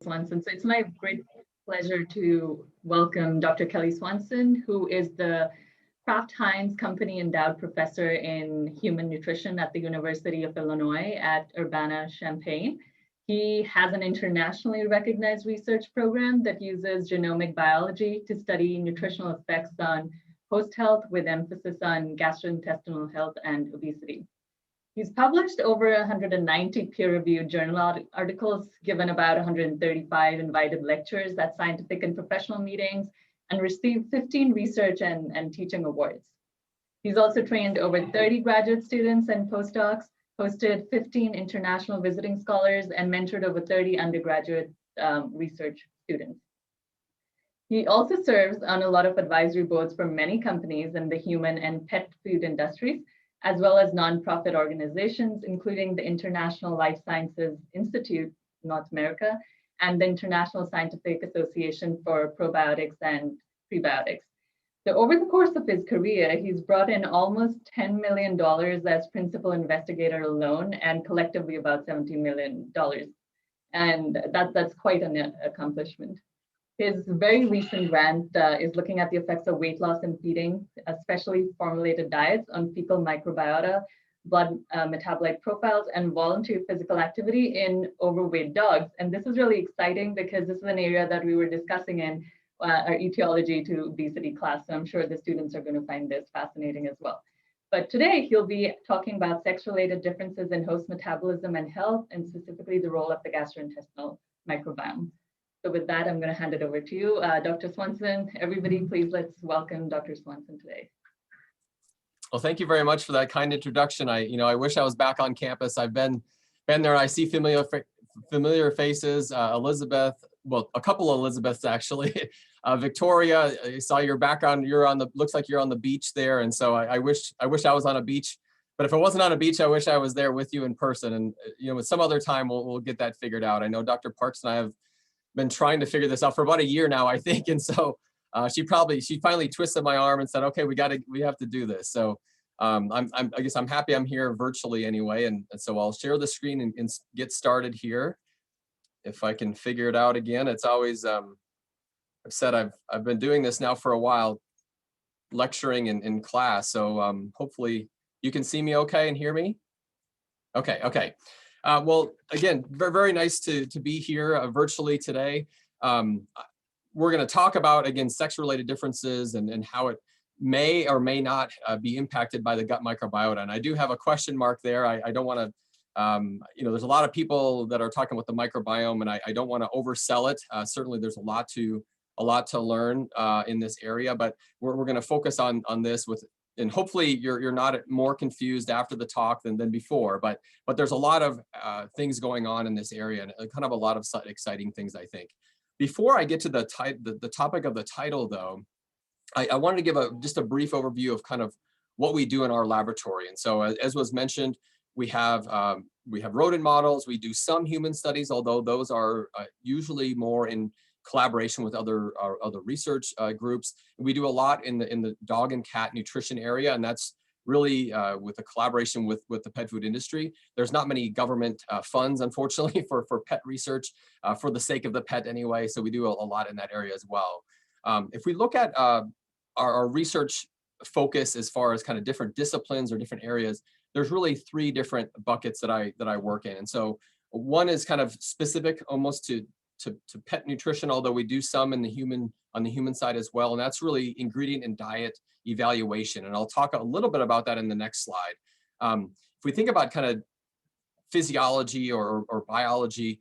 Swanson. So it's my great pleasure to welcome Dr. Kelly Swanson, who is the Kraft Heinz Company Endowed Professor in Human Nutrition at the University of Illinois at Urbana-Champaign. He has an internationally recognized research program that uses genomic biology to study nutritional effects on host health with emphasis on gastrointestinal health and obesity. He's published over 190 peer-reviewed journal articles, given about 135 invited lectures at scientific and professional meetings, and received 15 research and teaching awards. He's also trained over 30 graduate students and postdocs, hosted 15 international visiting scholars, and mentored over 30 undergraduate research students. He also serves on a lot of advisory boards for many companies in the human and pet food industries, as well as nonprofit organizations, including the International Life Sciences Institute, North America, and the International Scientific Association for Probiotics and Prebiotics. So over the course of his career, he's brought in almost $10 million as principal investigator alone, and collectively about $70 million. And that's quite an accomplishment. His very recent grant is looking at the effects of weight loss and feeding, especially formulated diets, on fecal microbiota, blood metabolic profiles, and voluntary physical activity in overweight dogs. And this is really exciting because this is an area that we were discussing in our etiology to obesity class. So I'm sure the students are going to find this fascinating as well. But today he'll be talking about sex-related differences in host metabolism and health, and specifically the role of the gastrointestinal microbiome. So with that, I'm going to hand it over to you, Dr. Swanson. Everybody, please let's welcome Dr. Swanson today. Well, thank you very much for that kind introduction. I wish I was back on campus. I've been there. I see familiar faces. Elizabeth, well, a couple of Elizabeths actually. Victoria, I saw your background. Looks like you're on the beach there, and so I wish I was on a beach. But if I wasn't on a beach, I wish I was there with you in person. And with some other time, we'll get that figured out. I know Dr. Parks and I have been trying to figure this out for about a year now, I think. And so she finally twisted my arm and said, okay, we have to do this. So I guess I'm happy I'm here virtually anyway. And so I'll share the screen and get started here. If I can figure it out again. It's always, I've said I've been doing this now for a while, lecturing in class. So hopefully you can see me okay and hear me. Okay. Well, again, very, very nice to be here virtually today. We're going to talk about, again, sex-related differences and how it may or may not be impacted by the gut microbiota. And I do have a question mark there. I don't want to, there's a lot of people that are talking about the microbiome, and I don't want to oversell it. Certainly, there's a lot to learn in this area, but we're going to focus on this and hopefully you're not more confused after the talk than before, but there's a lot of things going on in this area, and kind of a lot of exciting things, I think. Before I get to the topic of the title, though, I wanted to give just a brief overview of kind of what we do in our laboratory. And so, as was mentioned, we have rodent models. We do some human studies, although those are usually more in collaboration with other research groups. We do a lot in the dog and cat nutrition area, and that's really with a collaboration with the pet food industry. There's not many government funds, unfortunately, for pet research, for the sake of the pet anyway, so we do a lot in that area as well. If we look at our research focus as far as kind of different disciplines or different areas, there's really three different buckets that I work in. And so one is kind of specific almost to pet nutrition, although we do some on the human side as well. And that's really ingredient and diet evaluation. And I'll talk a little bit about that in the next slide. If we think about kind of physiology or biology,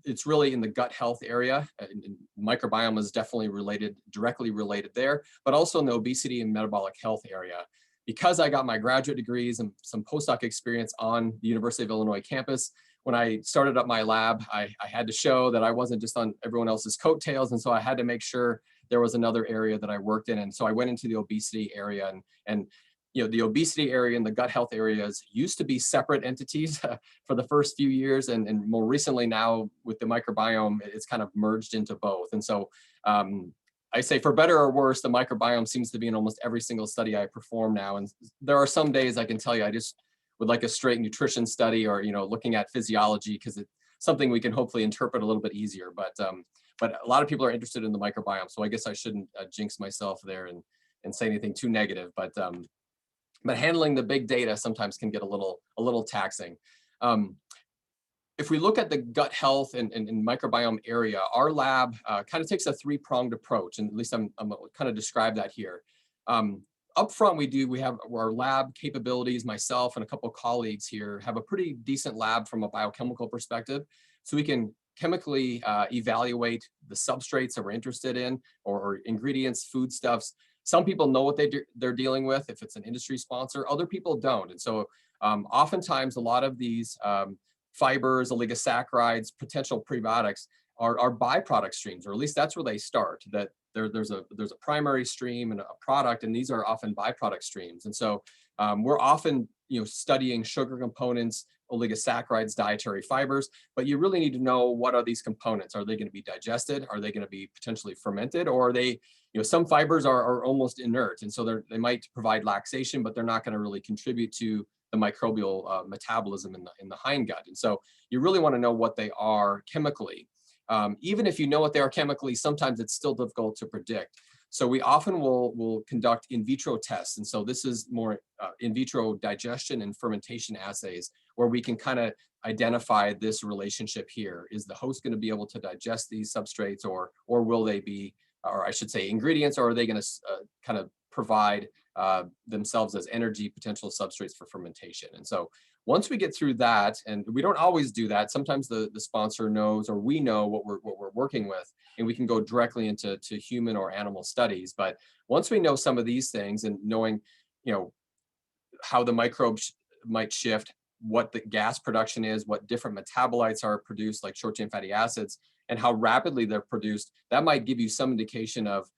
it's really in the gut health area. And microbiome is definitely directly related there, but also in the obesity and metabolic health area. Because I got my graduate degrees and some postdoc experience on the University of Illinois campus, when I started up my lab, I had to show that I wasn't just on everyone else's coattails. And so I had to make sure there was another area that I worked in. And so I went into the obesity area, and the obesity area and the gut health areas used to be separate entities for the first few years. And more recently now with the microbiome, it's kind of merged into both. And so I say, for better or worse, the microbiome seems to be in almost every single study I perform now. And there are some days I can tell you, I just would like a straight nutrition study or, looking at physiology, because something we can hopefully interpret a little bit easier. But a lot of people are interested in the microbiome, so I guess I shouldn't jinx myself there and say anything too negative. But handling the big data sometimes can get a little taxing. If we look at the gut health and microbiome area, our lab kind of takes a three-pronged approach, and at least I'm kind of describe that here. Up front, we have our lab capabilities. Myself and a couple of colleagues here have a pretty decent lab from a biochemical perspective, so we can chemically evaluate the substrates that we're interested in, or ingredients, foodstuffs. Some people know what they're dealing with if it's an industry sponsor. Other people don't, and so oftentimes a lot of these fibers, oligosaccharides, potential prebiotics are byproduct streams, or at least that's where they start. That there's a primary stream and a product, and these are often byproduct streams. And so we're often studying sugar components, oligosaccharides, dietary fibers, but you really need to know, what are these components? Are they going to be digested? Are they going to be potentially fermented? Or are they, some fibers are almost inert, and so they might provide laxation, but they're not going to really contribute to the microbial metabolism in the hindgut. And so you really want to know what they are chemically. Even if you know what they are chemically, sometimes it's still difficult to predict. So we often will conduct in vitro tests. And so this is more in vitro digestion and fermentation assays, where we can kind of identify this relationship here. Is the host going to be able to digest these substrates, or will they be, or I should say ingredients, or are they going to kind of provide themselves as energy potential substrates for fermentation? And so once we get through that, and we don't always do that, sometimes the sponsor knows, or we know what we're working with, and we can go directly into human or animal studies. But once we know some of these things, and knowing how the microbes might shift, what the gas production is, what different metabolites are produced, like short chain fatty acids, and how rapidly they're produced, that might give you some indication of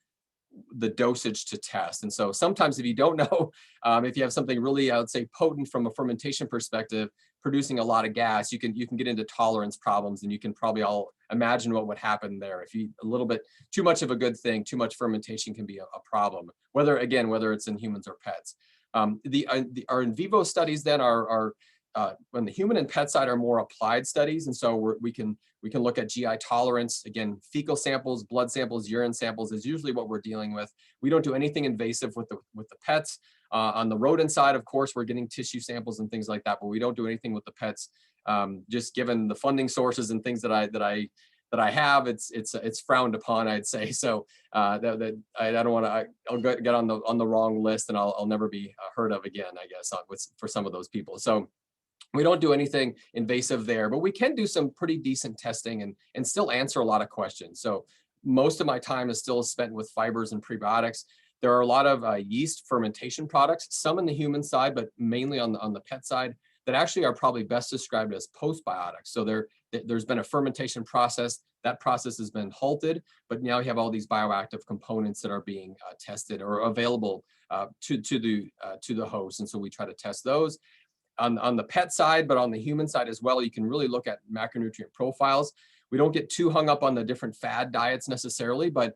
the dosage to test. And so sometimes if you don't know, if you have something really, I would say, potent from a fermentation perspective, producing a lot of gas, you can get into tolerance problems, and you can probably all imagine what would happen there. If you eat a little bit too much of a good thing, too much fermentation can be a problem, whether it's in humans or pets. Our in vivo studies then are on the human and pet side are more applied studies. And so we can look at GI tolerance. Again, fecal samples, blood samples, urine samples is usually what we're dealing with. We don't do anything invasive with the pets. On the rodent side, of course, we're getting tissue samples and things like that, but we don't do anything with the pets. Just given the funding sources and things that I have, it's frowned upon, I'd say. So I don't want to. I'll get on the wrong list, and I'll never be heard of again, I guess, for some of those people. So we don't do anything invasive there, but we can do some pretty decent testing and still answer a lot of questions. So most of my time is still spent with fibers and prebiotics. There are a lot of yeast fermentation products, some in the human side, but mainly on the pet side, that actually are probably best described as postbiotics. So there's been a fermentation process. That process has been halted, but now you have all these bioactive components that are being tested or available to the host. And so we try to test those. On the pet side, but on the human side as well, you can really look at macronutrient profiles. We don't get too hung up on the different fad diets necessarily, but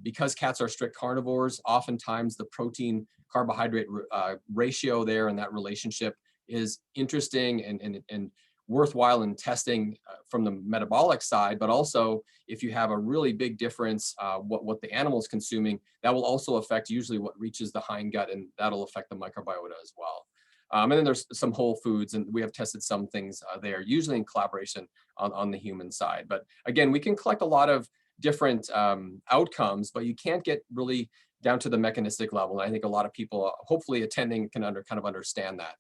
because cats are strict carnivores, oftentimes the protein carbohydrate ratio there and that relationship is interesting and worthwhile in testing from the metabolic side. But also, if you have a really big difference, what the animal is consuming, that will also affect usually what reaches the hindgut, and that'll affect the microbiota as well. And then there's some whole foods, and we have tested some things there, usually in collaboration on the human side. But again, we can collect a lot of different outcomes, but you can't get really down to the mechanistic level. And I think a lot of people, hopefully attending, can kind of understand that.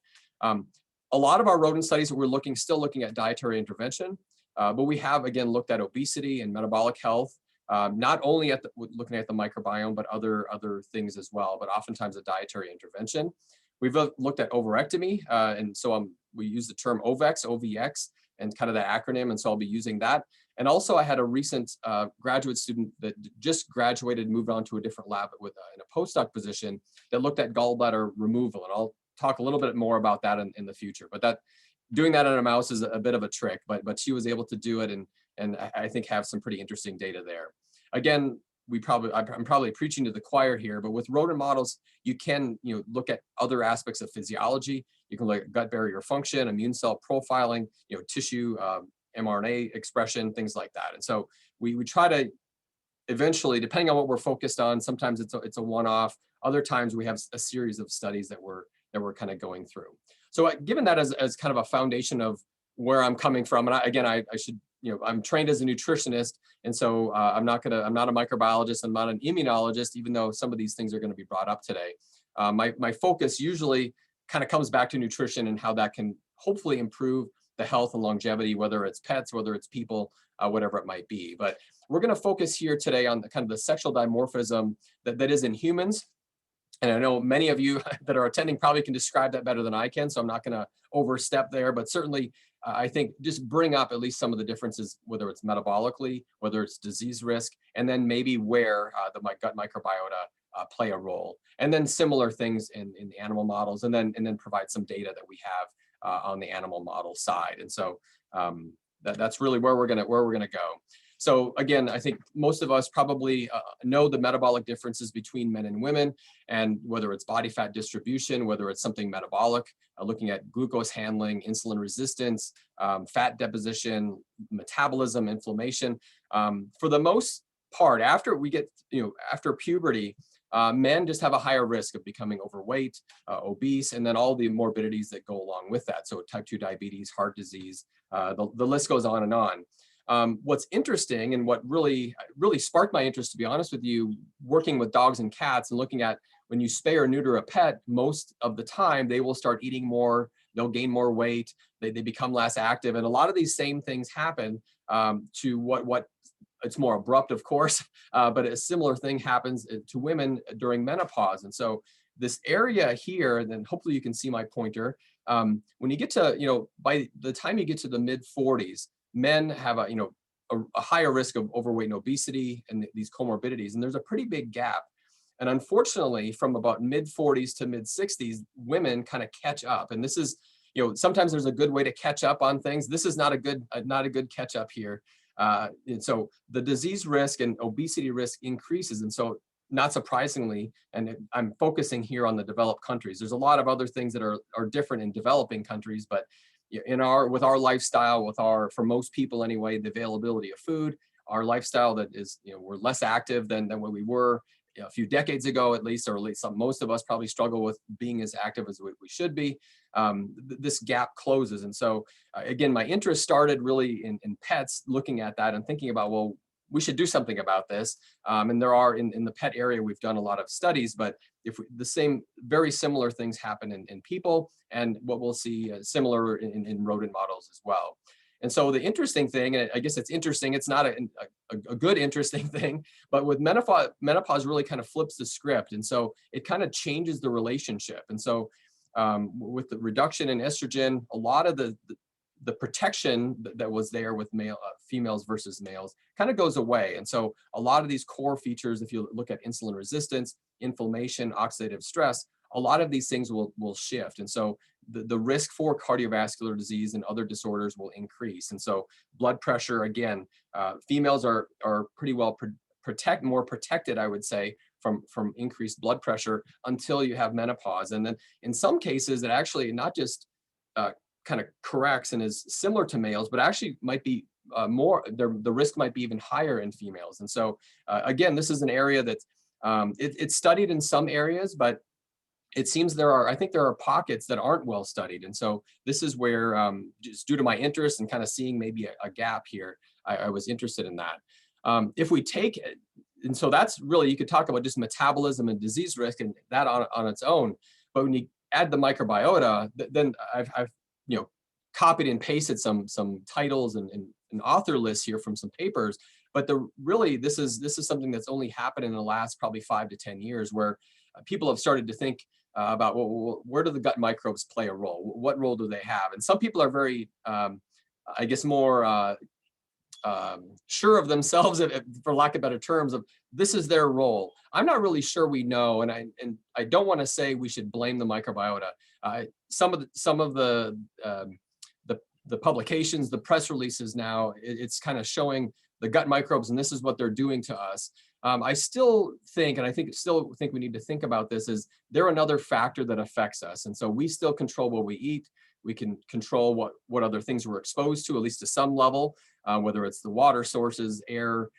A lot of our rodent studies, we're still looking at dietary intervention, but we have, again, looked at obesity and metabolic health, not only looking at the microbiome, but other things as well, but oftentimes a dietary intervention. We've looked at overectomy, and so we use the term OVEX, OVX, and kind of the acronym, and so I'll be using that. And also I had a recent graduate student that just graduated, moved on to a different lab in a postdoc position that looked at gallbladder removal, and I'll talk a little bit more about that in the future. But doing that in a mouse is a bit of a trick, but she was able to do it, and I think have some pretty interesting data there. Again, I'm probably preaching to the choir here, but with rodent models, you can look at other aspects of physiology. You can look at gut barrier function, immune cell profiling, tissue mRNA expression, things like that. And so we try to eventually, depending on what we're focused on, sometimes it's a one-off. Other times we have a series of studies that we're kind of going through. So given that as kind of a foundation of where I'm coming from, and I should, I'm trained as a nutritionist, and so I'm not a microbiologist, I'm not an immunologist, even though some of these things are going to be brought up today. My focus usually kind of comes back to nutrition and how that can hopefully improve the health and longevity, whether it's pets, whether it's people, whatever it might be. But we're going to focus here today on the kind of the sexual dimorphism that is in humans. And I know many of you that are attending probably can describe that better than I can, so I'm not going to overstep there, but certainly I think just bring up at least some of the differences, whether it's metabolically, whether it's disease risk, and then maybe where the gut microbiota play a role. And then similar things in the animal models, and then provide some data that we have on the animal model side. And so that's really where we're gonna go. So again, I think most of us probably know the metabolic differences between men and women, and whether it's body fat distribution, whether it's something metabolic, looking at glucose handling, insulin resistance, fat deposition, metabolism, inflammation. For the most part, after we get, after puberty, men just have a higher risk of becoming overweight, obese, and then all the morbidities that go along with that. So type 2 diabetes, heart disease, the list goes on and on. What's interesting, and what really sparked my interest, to be honest with you, working with dogs and cats and looking at when you spay or neuter a pet, most of the time they will start eating more, they'll gain more weight, they become less active. And a lot of these same things happen to what it's more abrupt, of course, but a similar thing happens to women during menopause. And so this area here, and then hopefully you can see my pointer, when you get to, by the time you get to the mid 40s, men have a higher risk of overweight and obesity and these comorbidities, and there's a pretty big gap. And unfortunately, from about mid 40s to mid 60s, women kind of catch up. And this is, sometimes there's a good way to catch up on things. This is not a good catch up here. And so the disease risk and obesity risk increases. And so not surprisingly, and I'm focusing here on the developed countries, there's a lot of other things that are different in developing countries, but with our lifestyle, for most people anyway, the availability of food, our lifestyle that is, we're less active than what we were a few decades ago, at least, or at least most of us probably struggle with being as active as we should be. This gap closes. And so again, my interest started really in pets, looking at that and thinking about, well, we should do something about this. And there are in the pet area, we've done a lot of studies, but very similar things happen in people, and what we'll see similar in rodent models as well. And so the interesting thing, and I guess it's interesting, it's not a good interesting thing, but with menopause really kind of flips the script. And so it kind of changes the relationship. And so with the reduction in estrogen, a lot of the protection that was there with females versus males kind of goes away. And so a lot of these core features, if you look at insulin resistance, inflammation, oxidative stress, a lot of these things will shift. And so the risk for cardiovascular disease and other disorders will increase. And so blood pressure, again, females are pretty well more protected, I would say, from increased blood pressure until you have menopause. And then in some cases, it actually not just kind of corrects and is similar to males, but actually might be the risk might be even higher in females. And so again, this is an area that it's studied in some areas, but it seems I think there are pockets that aren't well studied. And so this is where, just due to my interest and kind of seeing maybe a gap here, I was interested in that. If we take it, and so that's really, you could talk about just metabolism and disease risk and that on its own. But when you add the microbiota, then I've copied and pasted some titles and author lists here from some papers. But this is something that's only happened in the last probably 5 to 10 years, where people have started to think about, well, where do the gut microbes play a role? What role do they have? And some people are very, I guess, more sure of themselves, for lack of better terms, of this is their role. I'm not really sure we know, and I don't want to say we should blame the microbiota. Some of the publications, the press releases now, it's kind of showing the gut microbes, and this is what they're doing to us. I still think, and I still think we need to think about this, is they're another factor that affects us. And so we still control what we eat. We can control what other things we're exposed to, at least to some level, whether it's the water sources, air,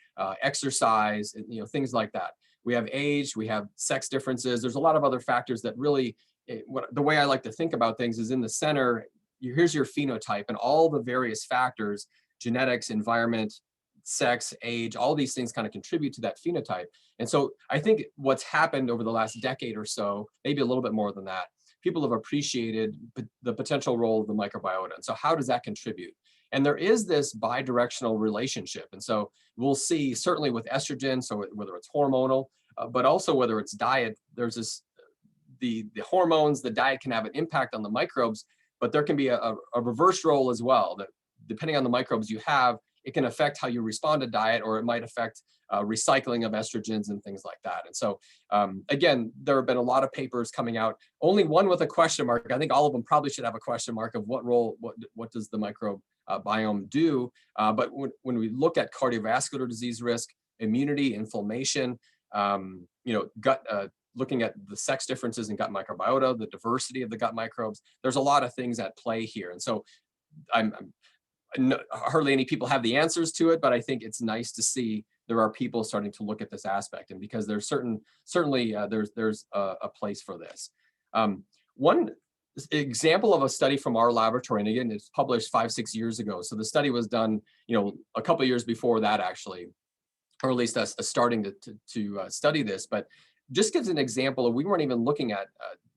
exercise, things like that. We have age, we have sex differences. There's a lot of other factors that really, the way I like to think about things is in the center, here's your phenotype and all the various factors, genetics, environment, sex, age, all these things kind of contribute to that phenotype. And so I think what's happened over the last decade or so, maybe a little bit more than that, people have appreciated the potential role of the microbiota. And so how does that contribute? And there is this bidirectional relationship. And so we'll see certainly with estrogen, so whether it's hormonal, but also whether it's diet, there's this, the hormones, the diet can have an impact on the microbes, but there can be a reverse role as well, that depending on the microbes you have, it can affect how you respond to diet, or it might affect recycling of estrogens and things like that. And so, again, there have been a lot of papers coming out, only one with a question mark. I think all of them probably should have a question mark of what role, what does the microbiome do? But when we look at cardiovascular disease risk, immunity, inflammation, gut, looking at the sex differences in gut microbiota, the diversity of the gut microbes, there's a lot of things at play here. And so hardly any people have the answers to it, but I think it's nice to see there are people starting to look at this aspect, and because there's certainly there's a place for this. One example of a study from our laboratory, and again, it's published 5-6 years ago. So the study was done, a couple of years before that actually, or at least us starting to study this, but just gives an example of, we weren't even looking at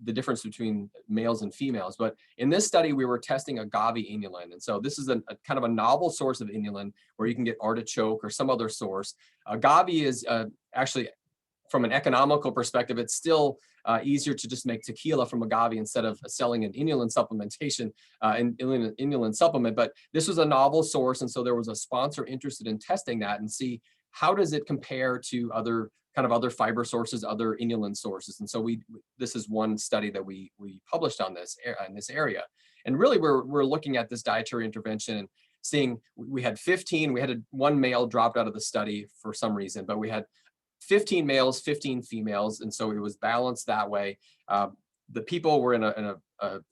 the difference between males and females, but in this study, we were testing agave inulin. And so this is a kind of a novel source of inulin where you can get artichoke or some other source. Agave is actually, from an economical perspective, it's still easier to just make tequila from agave instead of selling an inulin supplementation, inulin supplement. But this was a novel source. And so there was a sponsor interested in testing that and see how does it compare to other fiber sources, other inulin sources. And so this is one study that we published on this in this area. And really we're looking at this dietary intervention and seeing, we had one male dropped out of the study for some reason, but we had 15 males, 15 females. And so it was balanced that way. The people were in a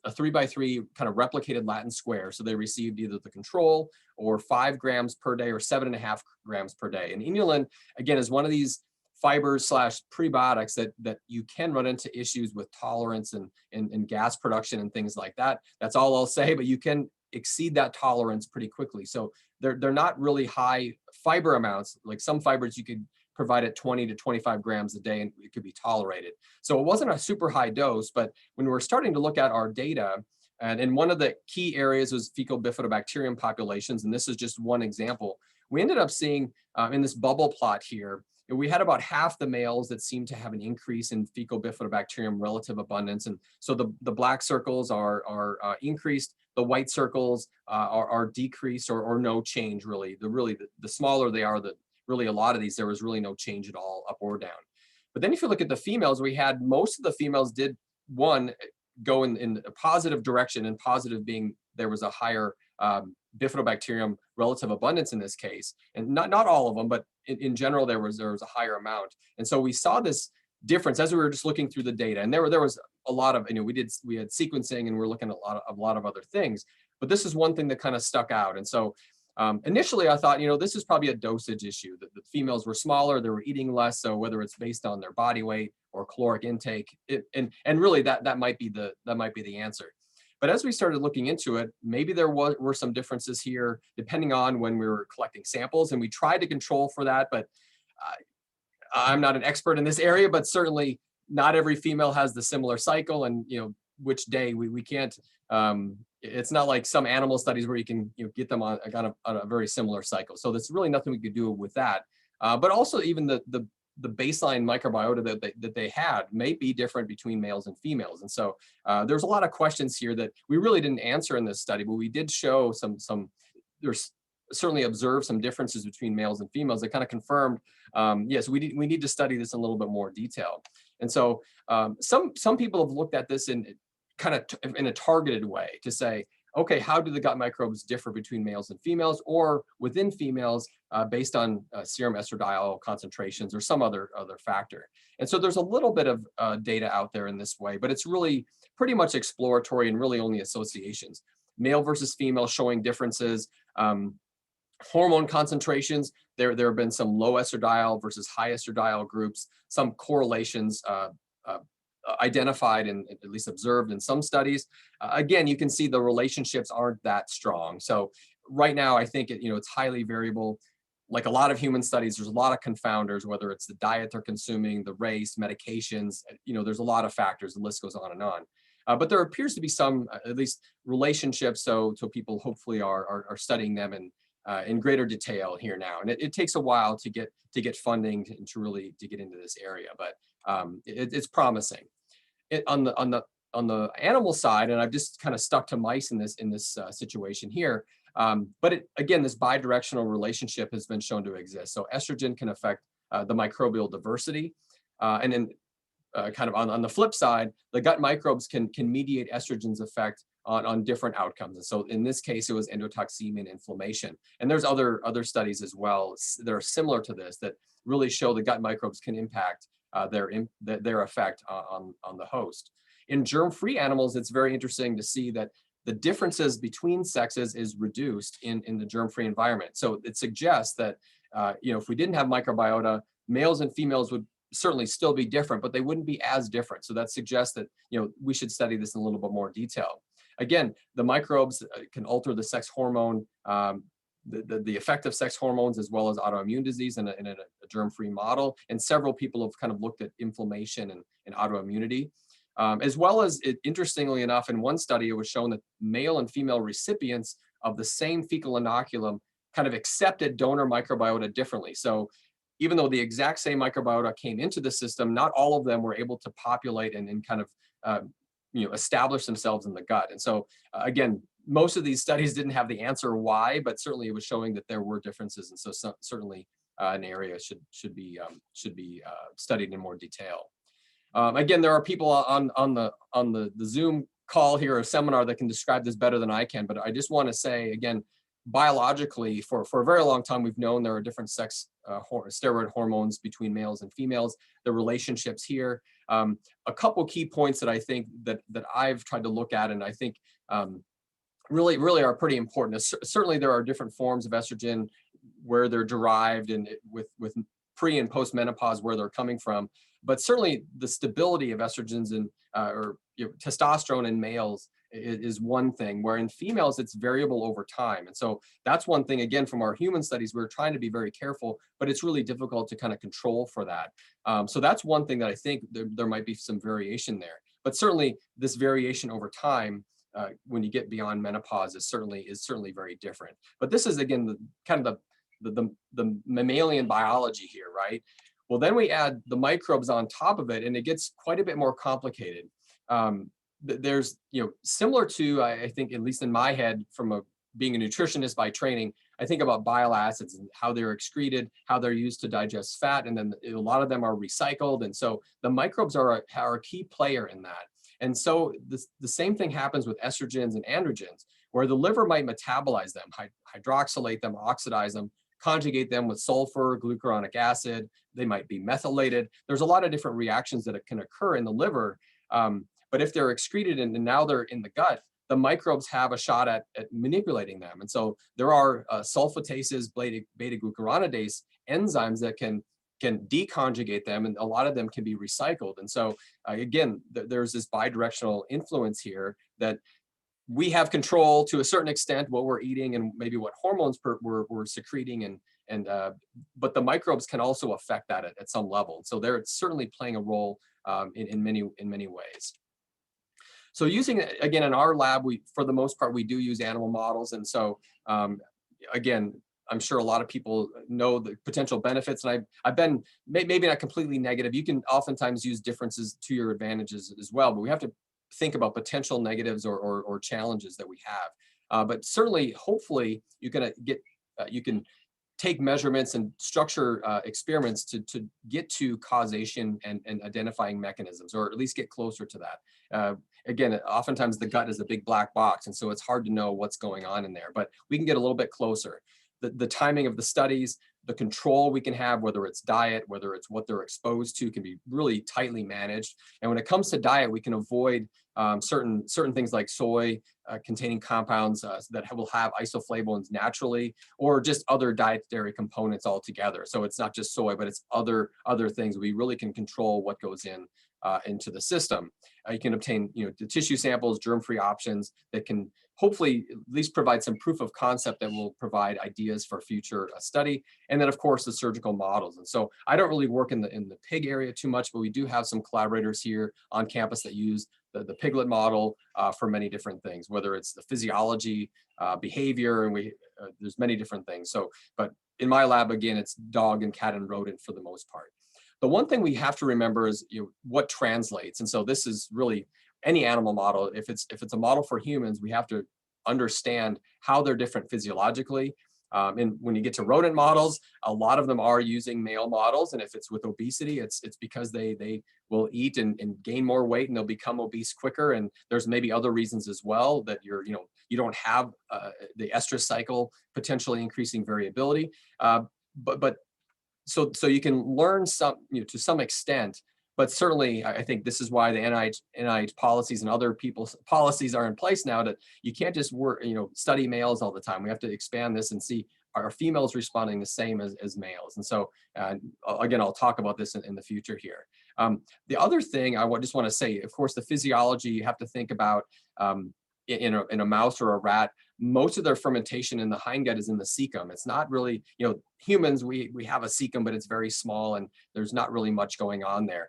3x3 kind of replicated Latin square. So they received either the control or 5 grams per day or 7.5 grams per day. And inulin, again, is one of these fibers / prebiotics that you can run into issues with tolerance and gas production and things like that. That's all I'll say, but you can exceed that tolerance pretty quickly. So they're not really high fiber amounts. Like some fibers you could provide at 20 to 25 grams a day and it could be tolerated. So it wasn't a super high dose, but when we're starting to look at our data, and one of the key areas was fecal bifidobacterium populations, and this is just one example, we ended up seeing in this bubble plot here, we had about half the males that seemed to have an increase in fecal bifidobacterium relative abundance. And so the black circles are increased, the white circles are decreased or no change really. The smaller they are, really a lot of these, there was really no change at all, up or down. But then if you look at the females, we had most of the females did go in a positive direction, and positive being there was a higher bifidobacterium relative abundance in this case, and not all of them, but in general there was a higher amount. And so we saw this difference as we were just looking through the data, and there was a lot of, we had sequencing and we're looking at a lot of other things, but this is one thing that kind of stuck out. And so initially I thought, this is probably a dosage issue, that the females were smaller, they were eating less, so whether it's based on their body weight or caloric intake, and really that might be the answer. But as we started looking into it, maybe there were some differences here depending on when we were collecting samples, and we tried to control for that. But I'm not an expert in this area, but certainly not every female has the similar cycle, and which day we can't. It's not like some animal studies where you can get them on a very similar cycle. So there's really nothing we could do with that. But also even the baseline microbiota that they had may be different between males and females. And so there's a lot of questions here that we really didn't answer in this study, but we did show there's certainly observed some differences between males and females that kind of confirmed, yes, we need to study this in a little bit more detail. And so some people have looked at this in a targeted way to say, okay, how do the gut microbes differ between males and females, or within females based on serum estradiol concentrations or some other factor. And so there's a little bit of data out there in this way, but it's really pretty much exploratory and really only associations. Male versus female showing differences. Hormone concentrations, there have been some low estradiol versus high estradiol groups, some correlations identified and at least observed in some studies. Again, you can see the relationships aren't that strong. So right now, I think it's highly variable. Like a lot of human studies, there's a lot of confounders, whether it's the diet they're consuming, the race, medications, there's a lot of factors, the list goes on and on. But there appears to be some, at least relationships, so people hopefully are studying them in greater detail here now. And it takes a while to get funding to really get into this area, but it's promising. On the animal side, and I've just kind of stuck to mice in this situation here. But again, this bidirectional relationship has been shown to exist. So estrogen can affect the microbial diversity, and then kind of on the flip side, the gut microbes can mediate estrogen's effect on different outcomes. And so in this case, it was endotoxemia and inflammation. And there's other studies as well that are similar to this that really show the gut microbes can impact their effect on the host. In germ-free animals, it's very interesting to see that the differences between sexes is reduced in the germ-free environment. So it suggests that if we didn't have microbiota, males and females would certainly still be different, but they wouldn't be as different. So that suggests that we should study this in a little bit more detail. Again, the microbes can alter the sex hormone, the effect of sex hormones, as well as autoimmune disease in a germ-free model. And several people have kind of looked at inflammation and autoimmunity. As well as, interestingly enough, in one study, it was shown that male and female recipients of the same fecal inoculum kind of accepted donor microbiota differently. So even though the exact same microbiota came into the system, not all of them were able to populate and kind of establish themselves in the gut. And so again, most of these studies didn't have the answer why, but certainly it was showing that there were differences. And so certainly an area should be studied in more detail. Again, there are people on the Zoom call here, a seminar, that can describe this better than I can. But I just want to say, again, biologically, for a very long time, we've known there are different sex steroid hormones between males and females, the relationships here. A couple key points that I think that I've tried to look at, and I think really are pretty important. Certainly, there are different forms of estrogen, where they're derived, and with pre and post menopause, where they're coming from. But certainly the stability of estrogens and testosterone in males is one thing, where in females it's variable over time. And so that's one thing, again, from our human studies, we're trying to be very careful, but it's really difficult to kind of control for that. So that's one thing that I think there might be some variation there. But certainly this variation over time, when you get beyond menopause, is certainly very different. But this is, again, the mammalian biology here, right? Well, then we add the microbes on top of it, and it gets quite a bit more complicated. There's, similar to, I think, at least in my head, from being a nutritionist by training, I think about bile acids and how they're excreted, how they're used to digest fat, and then a lot of them are recycled. And so the microbes are a key player in that. And so the same thing happens with estrogens and androgens, where the liver might metabolize them, hydroxylate them, oxidize them, conjugate them with sulfur, glucuronic acid. They might be methylated. There's a lot of different reactions that can occur in the liver. But if they're excreted and now they're in the gut, the microbes have a shot at manipulating them. And so there are sulfatases, beta-glucuronidase enzymes that can deconjugate them, and a lot of them can be recycled. And so again, there's this bidirectional influence here that we have control to a certain extent what we're eating and maybe what hormones we're secreting, but the microbes can also affect that at some level. So they're certainly playing a role in many ways. So using, again, in our lab, for the most part, we do use animal models. And so again, I'm sure a lot of people know the potential benefits, and I've been maybe not completely negative. You can oftentimes use differences to your advantages as well, but we have to think about potential negatives or challenges that we have. But certainly, hopefully, you can take measurements and structure experiments to get to causation and identifying mechanisms, or at least get closer to that. Again, oftentimes the gut is a big black box, and so it's hard to know what's going on in there, but we can get a little bit closer. The timing of the studies, the control we can have, whether it's diet, whether it's what they're exposed to, can be really tightly managed. And when it comes to diet, we can avoid certain things like soy containing compounds that will have isoflavones naturally, or just other dietary components altogether. So it's not just soy, but it's other things. We really can control what goes in into the system. You can obtain, the tissue samples, germ-free options that can hopefully at least provide some proof of concept that will provide ideas for future study. And then of course the surgical models. And so I don't really work in the pig area too much, but we do have some collaborators here on campus that use the piglet model for many different things, whether it's the physiology, behavior, and there's many different things. So, but in my lab, again, it's dog and cat and rodent for the most part. The one thing we have to remember is what translates. And so this is really any animal model. If it's a model for humans, we have to understand how they're different physiologically. And when you get to rodent models, a lot of them are using male models. And if it's with obesity, it's because they will eat and gain more weight, and they'll become obese quicker. And there's maybe other reasons as well, that you don't have the estrous cycle potentially increasing variability. So you can learn some, to some extent, but certainly I think this is why the NIH policies and other people's policies are in place now, that you can't just study males all the time. We have to expand this and see, are females responding the same as males? And so again, I'll talk about this in the future here. The other thing I just want to say, of course, the physiology, you have to think about in a mouse or a rat. Most of their fermentation in the hindgut is in the cecum. It's not really, humans, we have a cecum, but it's very small and there's not really much going on there.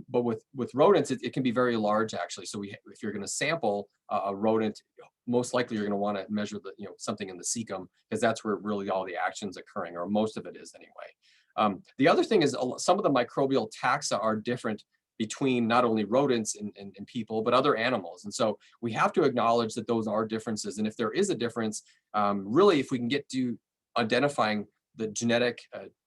But with rodents, it can be very large actually. So if you're going to sample a rodent, most likely you're going to want to measure something in the cecum, because that's where really all the action's occurring, or most of it is anyway. The other thing is some of the microbial taxa are different between not only rodents and people, but other animals. And so we have to acknowledge that those are differences. And if there is a difference, really, if we can get to identifying the genetic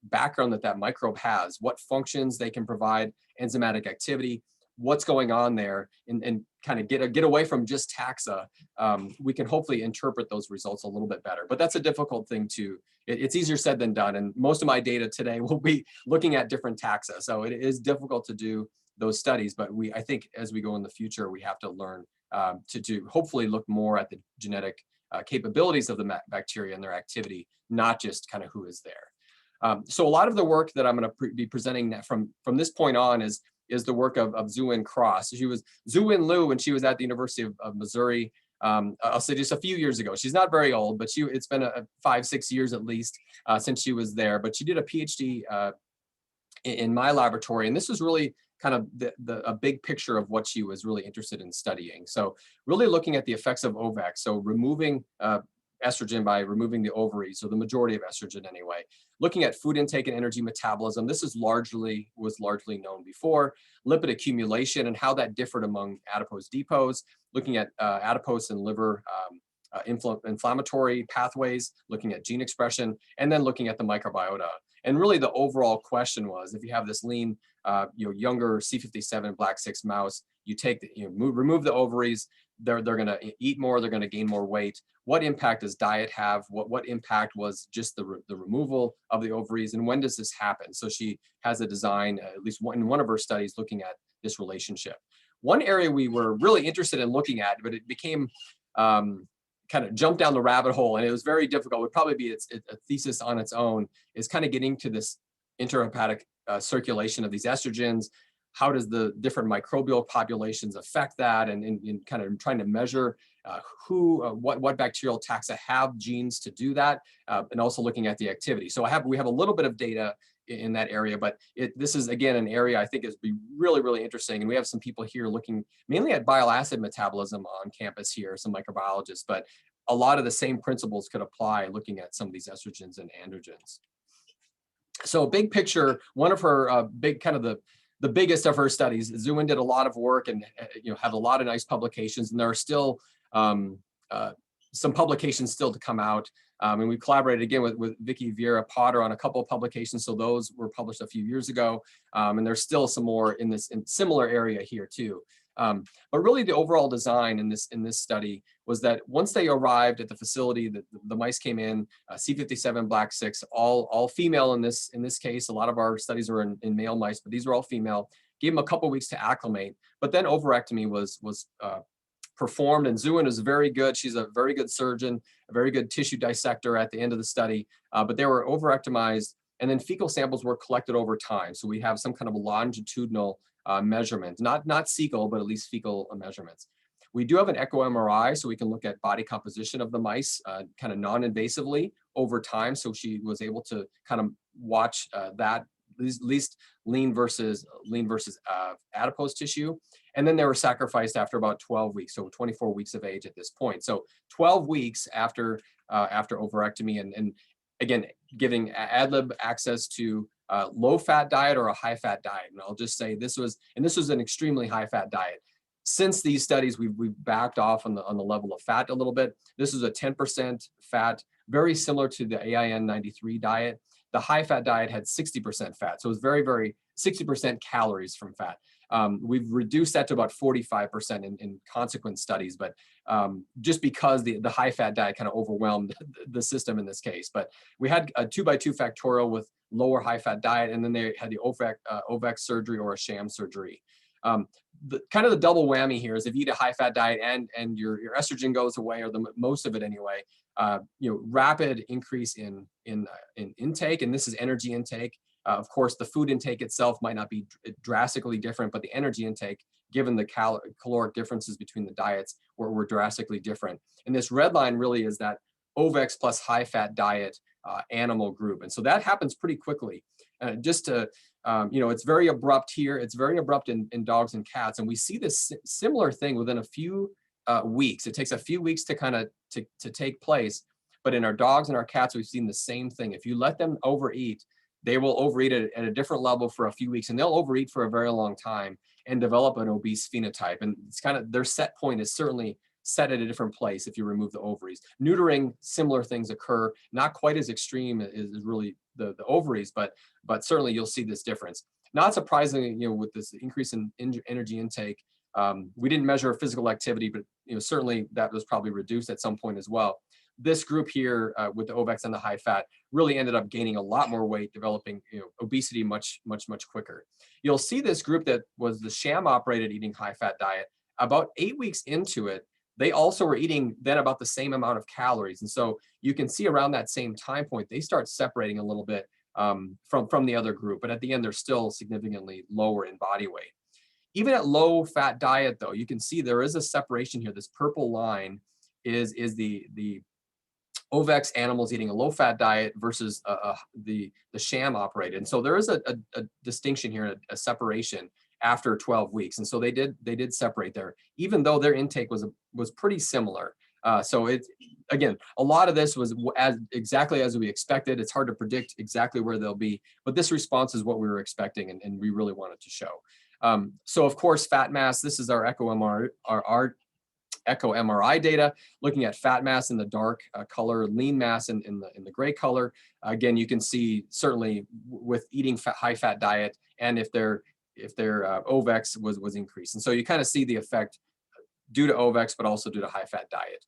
background that microbe has, what functions they can provide, enzymatic activity, what's going on there, and kind of get away from just taxa, we can hopefully interpret those results a little bit better. But that's a difficult thing it's easier said than done. And most of my data today will be looking at different taxa. So it is difficult to do those studies, but I think as we go in the future, we have to learn to hopefully look more at the genetic capabilities of the bacteria and their activity, not just kind of who is there. So a lot of the work that I'm going to be presenting from this point on is the work of Zhuwen Cross. She was Zhuwen Liu when she was at the University of Missouri. I'll say just a few years ago. She's not very old, but it's been 5-6 years at least since she was there. But she did a PhD in my laboratory, and this was really kind of a big picture of what she was really interested in studying. So really looking at the effects of OVAC, so removing estrogen by removing the ovaries, or the majority of estrogen anyway. Looking at food intake and energy metabolism, this was largely known before. Lipid accumulation and how that differed among adipose depots. Looking at adipose and liver inflammatory pathways, looking at gene expression, and then looking at the microbiota. And really the overall question was, if you have this lean, younger C57 black 6 mouse, you remove the ovaries, they're going to eat more, they're going to gain more weight. What impact does diet have? What impact was just the removal of the ovaries, and when does this happen? So she has a design, at least in one of her studies, looking at this relationship. One area we were really interested in looking at, but it became kind of jumped down the rabbit hole, and it was very difficult. It would probably be a thesis on its own, is kind of getting to this intrahepatic circulation of these estrogens. How does the different microbial populations affect that, and kind of trying to measure what bacterial taxa have genes to do that, and also looking at the activity. So we have a little bit of data in that area, but this is again an area I think is be really, really interesting. And we have some people here looking mainly at bile acid metabolism on campus here, some microbiologists, but a lot of the same principles could apply looking at some of these estrogens and androgens. So big picture, one of her big kind of the biggest of her studies, Zhuwen did a lot of work and have a lot of nice publications, and there are still some publications still to come out. And we collaborated again with Vicky Vieira Potter on a couple of publications. So those were published a few years ago. And there's still some more in similar area here too. But really the overall design in this study was that once they arrived at the facility, the mice came in, C57 black 6, all female in this case. A lot of our studies are in male mice, but these were all female. Gave them a couple weeks to acclimate, but then ovarectomy was performed, and Zuin is very good. She's a very good surgeon, a very good tissue dissector at the end of the study, but they were overectomized, and then fecal samples were collected over time. So we have some kind of a longitudinal measurement, not cecal, but at least fecal measurements. We do have an echo MRI, so we can look at body composition of the mice kind of non-invasively over time. So she was able to kind of watch that, at least lean versus adipose tissue. And then they were sacrificed after about 12 weeks, so 24 weeks of age at this point. So 12 weeks after ovarectomy, and again, giving ad lib access to low-fat diet or a high-fat diet. And I'll just say this was an extremely high-fat diet. Since these studies, we've backed off on the level of fat a little bit. This is a 10% fat, very similar to the AIN 93 diet. The high-fat diet had 60% fat, so it was very 60% calories from fat. We've reduced that to about 45% in consequent studies, but just because the high-fat diet kind of overwhelmed the system in this case. But we had a 2x2 factorial with lower high-fat diet, and then they had the OVEC surgery or a sham surgery. Kind of the double whammy here is if you eat a high-fat diet and your estrogen goes away, or most of it anyway, rapid increase in intake, and this is energy intake. Of course, the food intake itself might not be drastically different, but the energy intake, given the caloric differences between the diets, were drastically different. And this red line really is that OVEX plus high-fat diet animal group. And so that happens pretty quickly. Just to, it's very abrupt here. It's very abrupt in dogs and cats. And we see this similar thing within a few weeks. It takes a few weeks to kind of to take place. But in our dogs and our cats, we've seen the same thing. If you let them overeat, they will overeat at a different level for a few weeks, and they'll overeat for a very long time and develop an obese phenotype. And it's kind of their set point is certainly set at a different place if you remove the ovaries. Neutering, similar things occur, not quite as extreme as really the ovaries, but certainly you'll see this difference. Not surprisingly, with this increase in energy intake, we didn't measure physical activity, but certainly that was probably reduced at some point as well. This group here with the OVEX and the high fat really ended up gaining a lot more weight, developing obesity much quicker. You'll see this group that was the sham operated eating high fat diet. About 8 weeks into it, they also were eating then about the same amount of calories. And so you can see around that same time point, they start separating a little bit from the other group. But at the end, they're still significantly lower in body weight. Even at low fat diet, though, you can see there is a separation here. This purple line is the OVEX animals eating a low-fat diet versus the sham operated. And so there is a distinction here, a separation after 12 weeks. And so they did separate there, even though their intake was pretty similar. So again, a lot of this was exactly as we expected. It's hard to predict exactly where they'll be, but this response is what we were expecting, and we really wanted to show. So of course, fat mass, this is our echo MRI data, looking at fat mass in the dark color, lean mass in the gray color. Again, you can see certainly with eating high fat diet, and if their OVEX was increased. And so you kind of see the effect due to OVEX, but also due to high fat diet.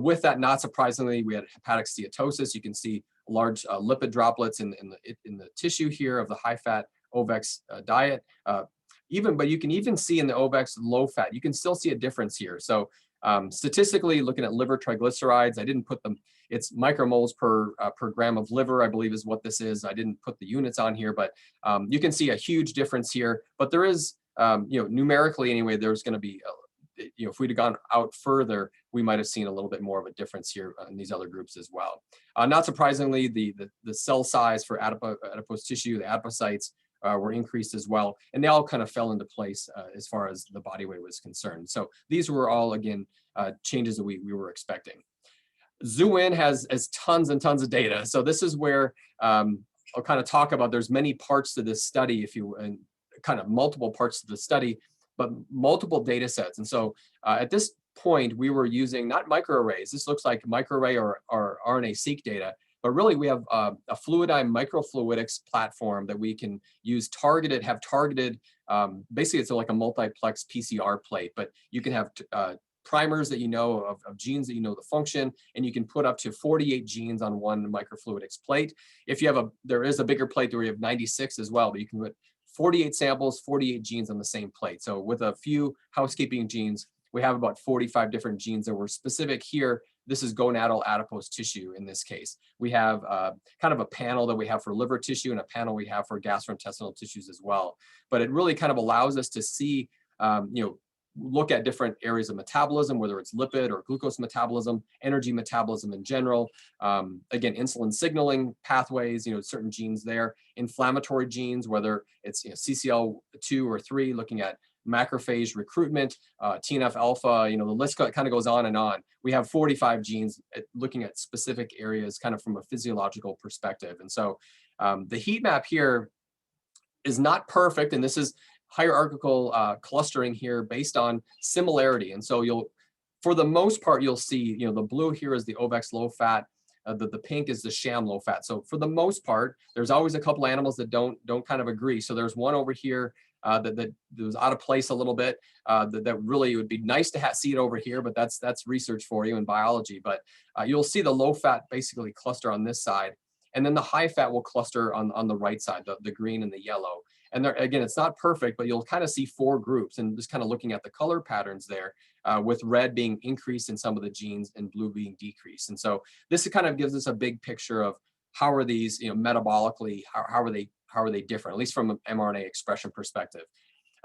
With that, not surprisingly, we had hepatic steatosis. You can see large lipid droplets in the tissue here of the high fat OVEX diet. But you can even see in the OVEX low fat, you can still see a difference here. So statistically, looking at liver triglycerides, I didn't put them, it's micromoles per gram of liver, I believe is what this is. I didn't put the units on here, but you can see a huge difference here. But there is, numerically anyway, there's going to be, if we'd have gone out further, we might have seen a little bit more of a difference here in these other groups as well. Not surprisingly, the cell size for adipose tissue, the adipocytes, were increased as well, and they all kind of fell into place as far as the body weight was concerned. So these were all, again, changes that we were expecting. ZooIn has tons and tons of data. So this is where I'll kind of talk about, there's many parts to this study, and kind of multiple parts to the study, but multiple data sets. And so at this point, we were using not microarrays. This looks like microarray or RNA-seq data, but really we have a Fluidigm microfluidics platform that we can use targeted, basically it's like a multiplex PCR plate, but you can have primers that you know of genes that you know the function, and you can put up to 48 genes on one microfluidics plate. If you have there is a bigger plate where you have 96 as well, but you can put 48 samples, 48 genes on the same plate. So with a few housekeeping genes, we have about 45 different genes that were specific here. This is gonadal adipose tissue in this case. We have kind of a panel that we have for liver tissue and a panel we have for gastrointestinal tissues as well. But it really kind of allows us to see, look at different areas of metabolism, whether it's lipid or glucose metabolism, energy metabolism in general. Again, insulin signaling pathways, certain genes there, inflammatory genes, whether it's CCL2 or 3, looking at macrophage recruitment, TNF alpha, the list kind of goes on and on. We have 45 genes looking at specific areas kind of from a physiological perspective. And so the heat map here is not perfect, and this is hierarchical clustering here based on similarity. And so for the most part, you'll see, the blue here is the Ovex low fat, the pink is the sham low fat. So for the most part, there's always a couple animals that don't kind of agree. So there's one over here that was out of place a little bit, that really would be nice to see it over here, but that's research for you in biology. But you'll see the low fat basically cluster on this side, and then the high fat will cluster on the right side, the green and the yellow. And there, again, it's not perfect, but you'll kind of see 4 groups, and just kind of looking at the color patterns there, with red being increased in some of the genes and blue being decreased. And so this kind of gives us a big picture of how are these, metabolically, how are they different, at least from an mRNA expression perspective.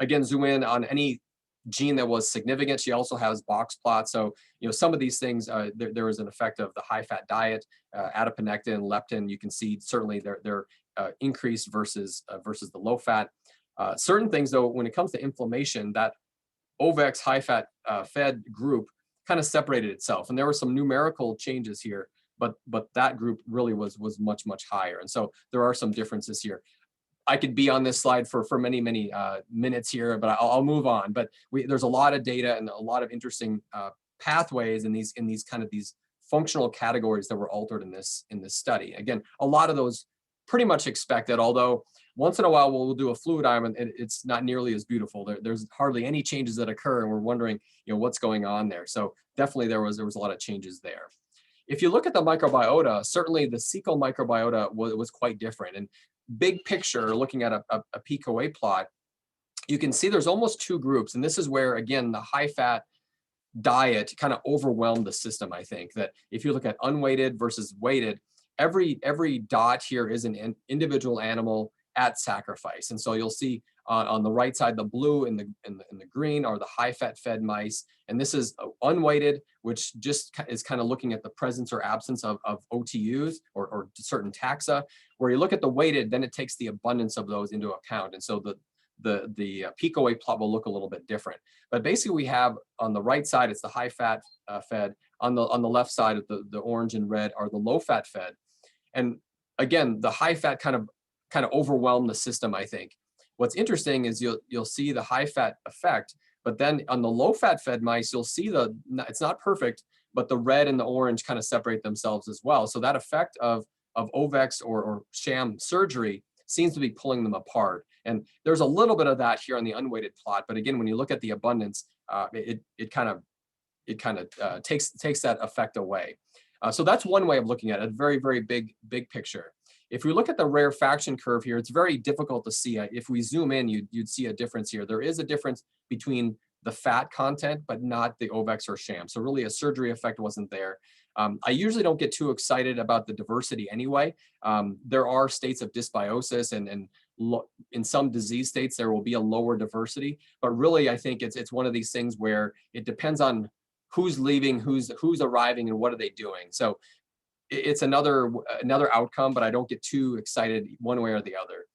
Again, zoom in on any gene that was significant. She also has box plots. So, some of these things, there is an effect of the high fat diet, adiponectin, leptin. You can see certainly they're increased versus the low fat. Certain things though, when it comes to inflammation, that Ovex high fat fed group kind of separated itself, and there were some numerical changes here, but that group really was much higher. And so there are some differences here. I could be on this slide for many minutes here, but I'll move on. But there's a lot of data and a lot of interesting pathways in these functional categories that were altered in this study. Again, a lot of those pretty much expected, although once in a while we'll do a Fluidigm and it's not nearly as beautiful. There's hardly any changes that occur, and we're wondering, what's going on there. So definitely there was a lot of changes there. If you look at the microbiota, certainly the cecal microbiota was quite different. And big picture, looking at a PKOA plot, you can see there's almost 2 groups. And this is where, again, the high fat diet kind of overwhelmed the system. I think that if you look at unweighted versus weighted, every dot here is an individual animal at sacrifice. And so you'll see on the right side, the blue and the green are the high fat fed mice. And this is unweighted, which just is kind of looking at the presence or absence of OTUs or certain taxa. Where you look at the weighted, then it takes the abundance of those into account. And so the PKOA plot will look a little bit different. But basically we have on the right side, it's the high fat fed. On the left side, of the orange and red are the low fat fed. And again, the high fat kind of overwhelmed the system, I think. What's interesting is you'll see the high fat effect, but then on the low fat fed mice, you'll see it's not perfect, but the red and the orange kind of separate themselves as well. So that effect of Ovex or sham surgery seems to be pulling them apart. And there's a little bit of that here on the unweighted plot. But again, when you look at the abundance, it kind of takes that effect away. So that's one way of looking at it, a very, very big picture. If we look at the rarefaction curve here, it's very difficult to see. If we zoom in, you'd see a difference here. There is a difference between the fat content, but not the Ovex or sham. So really a surgery effect wasn't there. I usually don't get too excited about the diversity anyway. There are states of dysbiosis and in some disease states, there will be a lower diversity, but really I think it's one of these things where it depends on who's leaving, who's arriving, and what are they doing. So it's another outcome, but I don't get too excited one way or the other.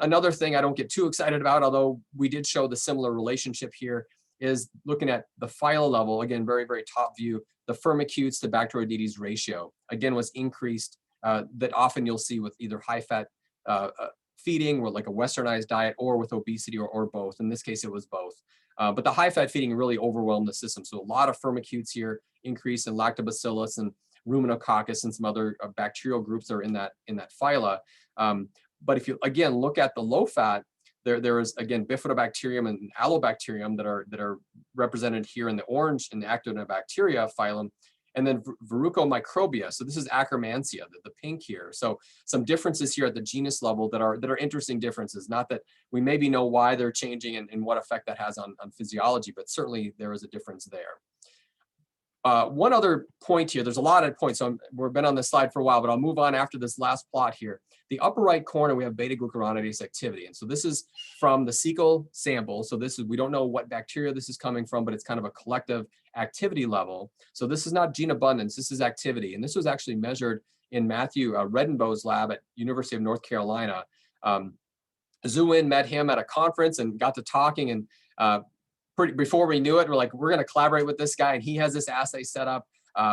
Another thing I don't get too excited about, although we did show the similar relationship here, is looking at the phyla level, again, very, very top view, the firmicutes to Bacteroidetes ratio, again, was increased, that often you'll see with either high fat feeding or like a westernized diet or with obesity or both. In this case, it was both. But the high-fat feeding really overwhelmed the system. So a lot of firmicutes here, increase in lactobacillus and ruminococcus and some other bacterial groups that are in that phyla. But if you again look at the low-fat, there is again bifidobacterium and allobacterium that are represented here in the orange in the Actinobacteria phylum, and then verrucomicrobia. So this is Akkermansia, the pink here. So some differences here at the genus level that are interesting differences. Not that we maybe know why they're changing and what effect that has on physiology, but certainly there is a difference there. One other point here, there's a lot of points, so we've been on this slide for a while, but I'll move on after this last plot here. The upper right corner, we have beta-glucuronidase activity. And so this is from the cecal sample. So this is, we don't know what bacteria this is coming from, but it's kind of a collective activity level. So this is not gene abundance, this is activity. And this was actually measured in Matthew Redenbaugh's lab at University of North Carolina. Zhu-In met him at a conference and got to talking, and before we knew it, we're like, we're going to collaborate with this guy, and he has this assay set up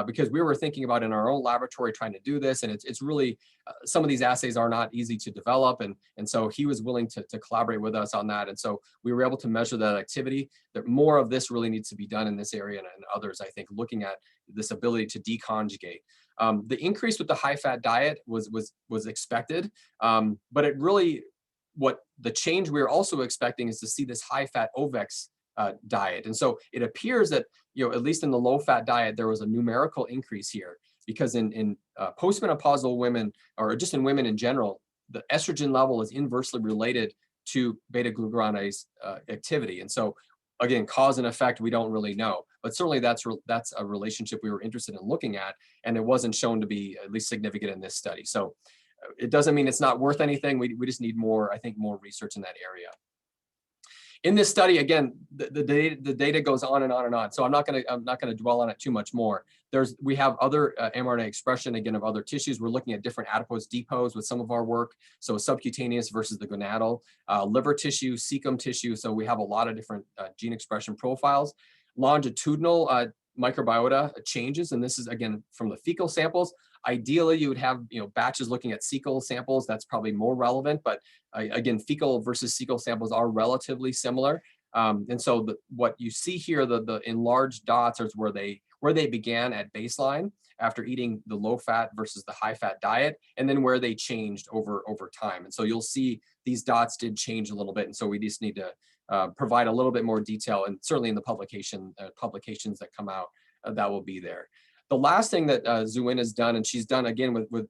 because we were thinking about in our own laboratory trying to do this, and it's really some of these assays are not easy to develop, and so he was willing to collaborate with us on that, and so we were able to measure that activity. That more of this really needs to be done in this area and others, I think, looking at this ability to deconjugate. The increase with the high-fat diet was expected, but it really, what the change we were also expecting is to see this high-fat OVEX diet. And so it appears that, at least in the low-fat diet, there was a numerical increase here, because in postmenopausal women, or just in women in general, the estrogen level is inversely related to beta-glucuronidase activity. And so again, cause and effect, we don't really know, but certainly that's a relationship we were interested in looking at, and it wasn't shown to be at least significant in this study. So it doesn't mean it's not worth anything. We just need more, I think, more research in that area. In this study, again, the data goes on and on and on. So I'm not going to dwell on it too much more. We have other mRNA expression, again, of other tissues. We're looking at different adipose depots with some of our work. So subcutaneous versus the gonadal, liver tissue, cecum tissue. So we have a lot of different gene expression profiles. Longitudinal microbiota changes, and this is again from the fecal samples. Ideally, you would have batches looking at cecal samples. That's probably more relevant, but again, fecal versus cecal samples are relatively similar. And so what you see here, the enlarged dots, is where they began at baseline after eating the low-fat versus the high-fat diet, and then where they changed over time. And so you'll see these dots did change a little bit, and so we just need to provide a little bit more detail, and certainly in the publications that come out, that will be there. The last thing that Zhu-In has done, and she's done again with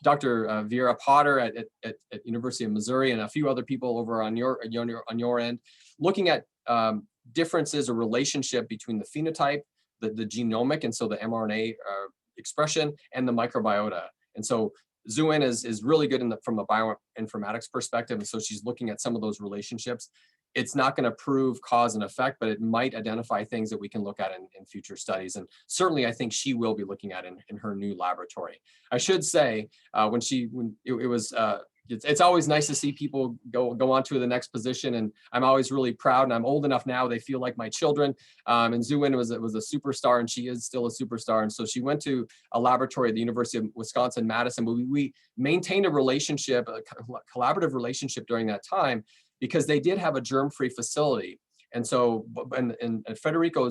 Dr. Vera Potter at University of Missouri, and a few other people over on your end, looking at differences or relationship between the phenotype, the genomic, and so the mRNA expression, and the microbiota. And so Zhu-In is really good from a bioinformatics perspective, and so she's looking at some of those relationships. It's not going to prove cause and effect, but it might identify things that we can look at in future studies. And certainly, I think she will be looking at in her new laboratory. I should say, it's always nice to see people go on to the next position, and I'm always really proud. And I'm old enough now; they feel like my children. And Zhu-In was a superstar, and she is still a superstar. And so she went to a laboratory at the University of Wisconsin-Madison. But we maintained a relationship, a collaborative relationship during that time, because they did have a germ-free facility. And so, and Federico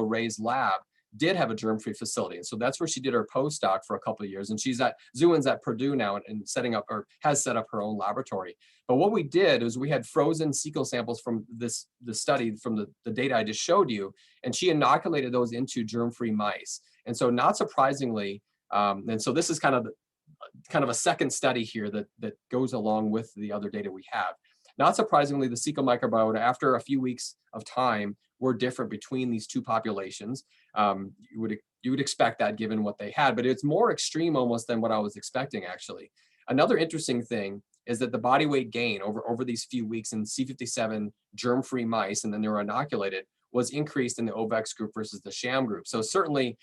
Ray's lab did have a germ-free facility. And so that's where she did her postdoc for a couple of years. And Zhu-In's at Purdue now and setting up, or has set up her own laboratory. But what we did is we had frozen cecal samples from the study, from the data I just showed you, and she inoculated those into germ-free mice. And so not surprisingly, and so this is kind of a second study here that goes along with the other data we have. Not surprisingly, the cecal microbiota, after a few weeks of time, were different between these two populations. You would expect that given what they had, but it's more extreme almost than what I was expecting, actually. Another interesting thing is that the body weight gain over these few weeks in C57 germ-free mice, and then they were inoculated, was increased in the OVEX group versus the sham group. So certainly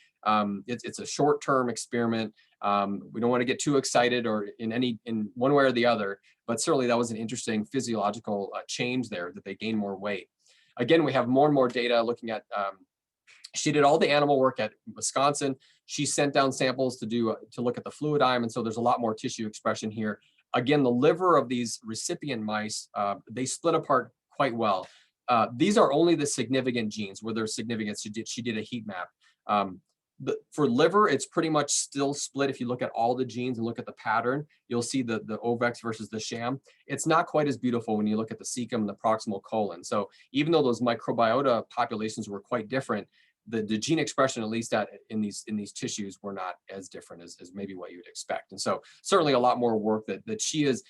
it's a short-term experiment. We don't want to get too excited or in one way or the other, but certainly that was an interesting physiological change there, that they gain more weight. Again, we have more and more data looking at, she did all the animal work at Wisconsin. She sent down samples to look at the fluidime, and so there's a lot more tissue expression here. Again, the liver of these recipient mice, they split apart quite well. These are only the significant genes where there's significance. She did a heat map. For liver, it's pretty much still split. If you look at all the genes and look at the pattern, you'll see the ovex versus the sham. It's not quite as beautiful when you look at the cecum and the proximal colon. So even though those microbiota populations were quite different, the gene expression, at least in these tissues, were not as different as maybe what you would expect. And so certainly a lot more work that she's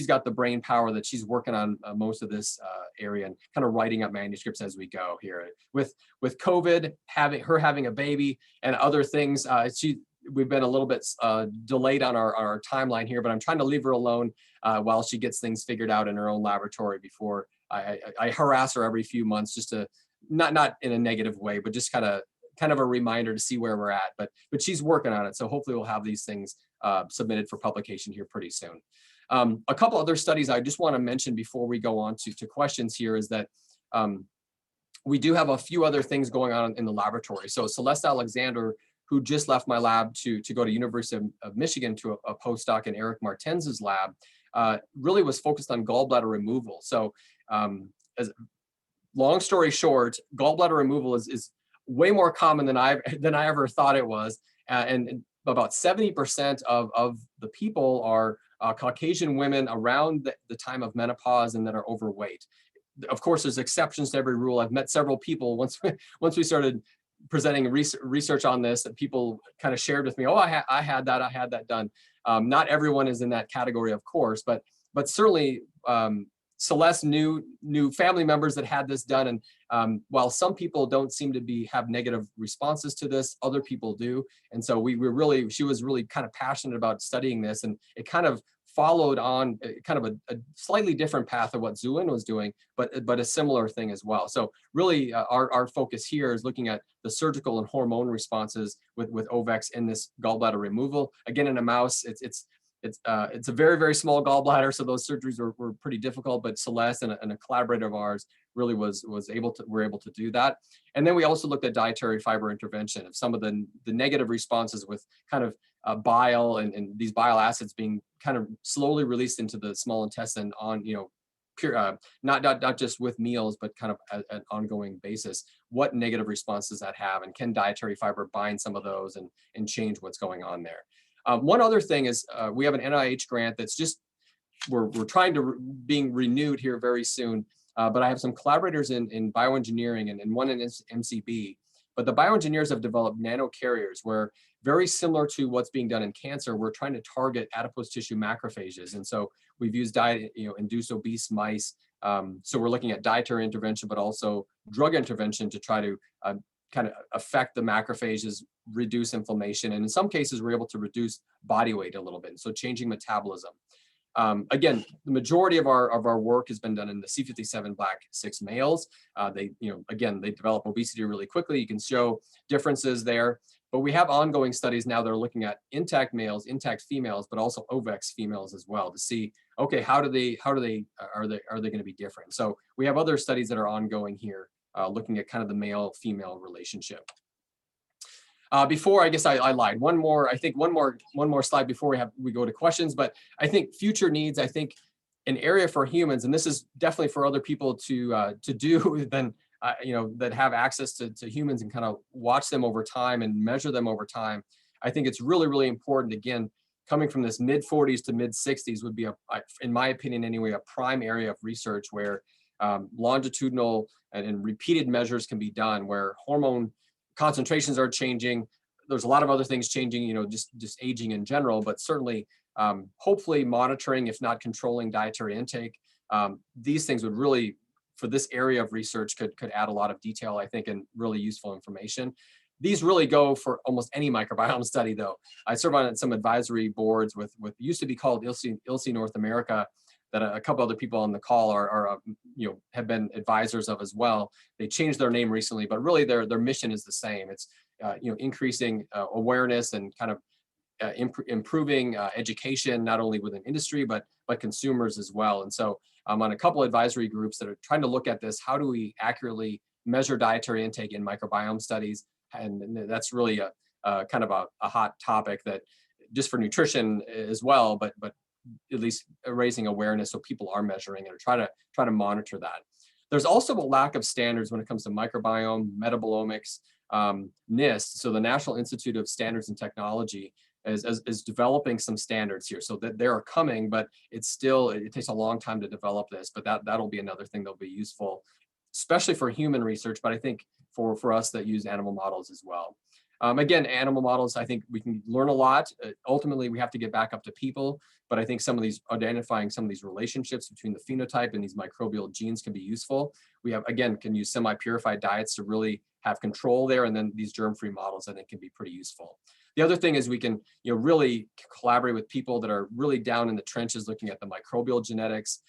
got the brain power that she's working on most of this area and kind of writing up manuscripts as we go here. With COVID, having a baby and other things, we've been a little bit delayed on our timeline here, but I'm trying to leave her alone while she gets things figured out in her own laboratory before I harass her every few months just to not in a negative way, but just kind of a reminder to see where we're at. But she's working on it. So hopefully we'll have these things submitted for publication here pretty soon. A couple other studies I just want to mention before we go on to questions here is that we do have a few other things going on in the laboratory. So Celeste Alexander, who just left my lab to go to University of Michigan to a postdoc in Eric Martens's lab, really was focused on gallbladder removal. So long story short, gallbladder removal is way more common than I ever thought it was. And about 70% of the people are Caucasian women around the time of menopause and that are overweight. Of course, there's exceptions to every rule. I've met several people once we started presenting research on this that people kind of shared with me, oh, I had that done. Not everyone is in that category, of course, but certainly Celeste knew family members that had this done, and while some people don't seem to have negative responses to this, other people do. And so she was really kind of passionate about studying this, and it kind of followed on kind of a slightly different path of what Zulin was doing, but a similar thing as well. So really our focus here is looking at the surgical and hormone responses with Ovex in this gallbladder removal. Again, in a mouse, it's a very, very small gallbladder, so those surgeries were pretty difficult, but Celeste and a collaborator of ours really were able to do that. And then we also looked at dietary fiber intervention of some of the negative responses with kind of bile and these bile acids being kind of slowly released into the small intestine on, pure, not just with meals, but kind of at an ongoing basis. What negative response does that have? And can dietary fiber bind some of those and change what's going on there? One other thing is we have an NIH grant that's just, we're trying to being renewed here very soon, but I have some collaborators in bioengineering and one in MCB. But the bioengineers have developed nanocarriers where, very similar to what's being done in cancer, we're trying to target adipose tissue macrophages. And so we've used induced obese mice. So we're looking at dietary intervention, but also drug intervention to try to kind of affect the macrophages, reduce inflammation, and in some cases we're able to reduce body weight a little bit, so changing metabolism. Again, the majority of our work has been done in the C57 black 6 males. They develop obesity really quickly. You can show differences there, but we have ongoing studies now that are looking at intact males, intact females, but also Ovex females as well to see, okay, are they going to be different? So we have other studies that are ongoing here, looking at kind of the male-female relationship. Before, I guess I lied. One more slide before we go to questions. But I think future needs. I think an area for humans, and this is definitely for other people to do than that have access to humans and kind of watch them over time and measure them over time. I think it's really, really important. Again, coming from this mid 40s to mid 60s would be in my opinion anyway, a prime area of research where longitudinal and repeated measures can be done, where hormone concentrations are changing. There's a lot of other things changing, just aging in general, but certainly hopefully monitoring, if not controlling dietary intake. These things would really, for this area of research, could add a lot of detail, I think, and really useful information. These really go for almost any microbiome study, though. I serve on some advisory boards with used to be called ILSI North America, that a couple other people on the call have been advisors of as well. They changed their name recently, but really their mission is the same. It's increasing awareness and kind of improving education, not only within industry but consumers as well. And so I'm on a couple advisory groups that are trying to look at this. How do we accurately measure dietary intake in microbiome studies? And that's really a kind of a hot topic that just for nutrition as well, but at least raising awareness so people are measuring it or try to monitor that. There's also a lack of standards when it comes to microbiome, metabolomics, NIST, so the National Institute of Standards and Technology is developing some standards here. So that they are coming, but it takes a long time to develop this, but that'll be another thing that'll be useful, especially for human research, but I think for us that use animal models as well. Again, animal models, I think we can learn a lot. Ultimately, we have to get back up to people, but I think identifying some of these relationships between the phenotype and these microbial genes can be useful. We can use semi-purified diets to really have control there, and then these germ-free models, I think, can be pretty useful. The other thing is we can really collaborate with people that are really down in the trenches looking at the microbial genetics,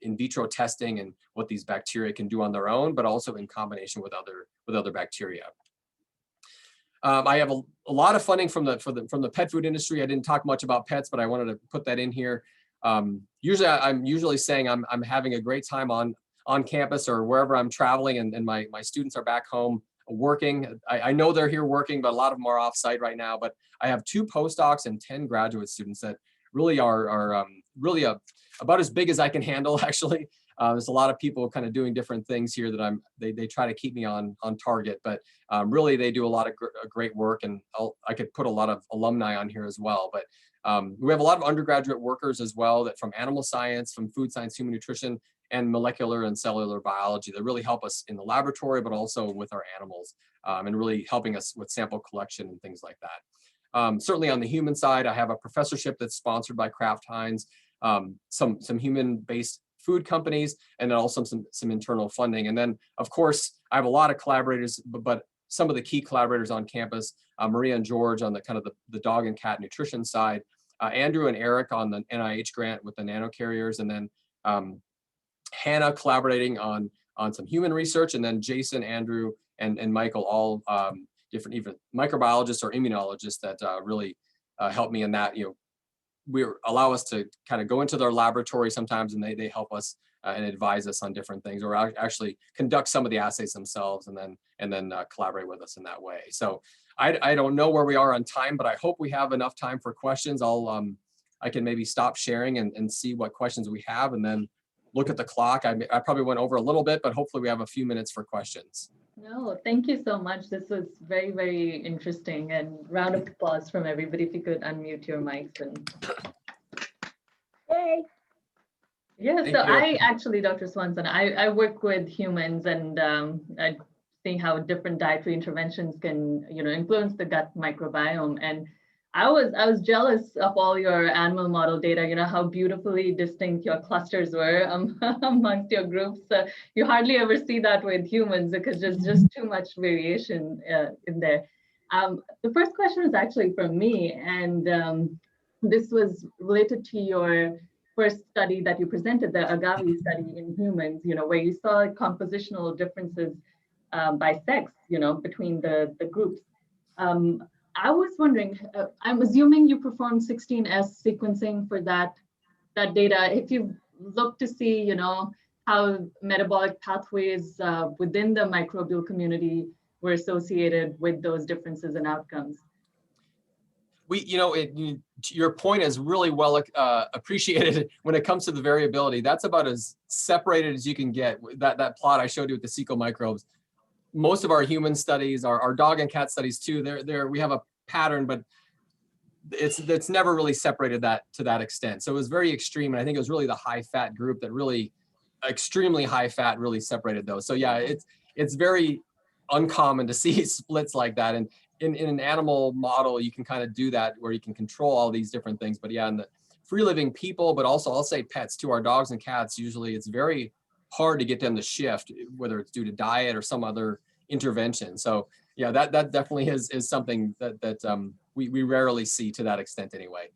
in vitro testing and what these bacteria can do on their own, but also in combination with other bacteria. I have a lot of funding from the pet food industry. I didn't talk much about pets, but I wanted to put that in here. Usually I'm saying I'm having a great time on campus or wherever I'm traveling, and my students are back home working. I know they're here working, but a lot of them are off site right now. But I have 2 postdocs and 10 graduate students that really are really about as big as I can handle, actually. There's a lot of people kind of doing different things here that they try to keep me on target, but really they do a lot of great work, and I could put a lot of alumni on here as well. But we have a lot of undergraduate workers as well, that from animal science, from food science, human nutrition, and molecular and cellular biology that really help us in the laboratory, but also with our animals, and really helping us with sample collection and things like that. Certainly on the human side, I have a professorship that's sponsored by Kraft Heinz, some human-based food companies, and then also some internal funding. And then, of course, I have a lot of collaborators, but some of the key collaborators on campus, Maria and George on the kind of the dog and cat nutrition side, Andrew and Eric on the NIH grant with the nanocarriers, and then Hannah collaborating on some human research, and then Jason, Andrew, and Michael, all different even microbiologists or immunologists that really help me in that. Allow us to kind of go into their laboratory sometimes, and they help us and advise us on different things, or actually conduct some of the assays themselves, and then collaborate with us in that way. So I don't know where we are on time, but I hope we have enough time for questions. I can maybe stop sharing and see what questions we have, and then look at the clock. I probably went over a little bit, but hopefully we have a few minutes for questions. No, thank you so much. This was very, very interesting, and round of applause from everybody. If you could unmute your mics. Hey. Yeah, so I actually, Dr. Swanson, I work with humans, and I see how different dietary interventions can, influence the gut microbiome. And I was jealous of all your animal model data, how beautifully distinct your clusters were amongst your groups. You hardly ever see that with humans because there's just too much variation in there. The first question was actually from me, and this was related to your first study that you presented, the agave study in humans, where you saw compositional differences by sex, between the groups. I was wondering, I'm assuming you performed 16S sequencing for that data. If you look to see, how metabolic pathways within the microbial community were associated with those differences in outcomes. Your point is really well appreciated when it comes to the variability. That's about as separated as you can get. That plot I showed you with the cecal microbes. Most of our human studies, our dog and cat studies too, we have a pattern, but it's never really separated that to that extent. So it was very extreme, and I think it was really the high fat group that really, extremely high fat, really separated those. So yeah, it's very uncommon to see splits like that. And in an animal model, you can kind of do that where you can control all these different things. But yeah, in the free living people, but also I'll say pets too, our dogs and cats, usually it's very hard to get them to shift, whether it's due to diet or some other intervention. So yeah, that definitely is something that we rarely see to that extent anyway.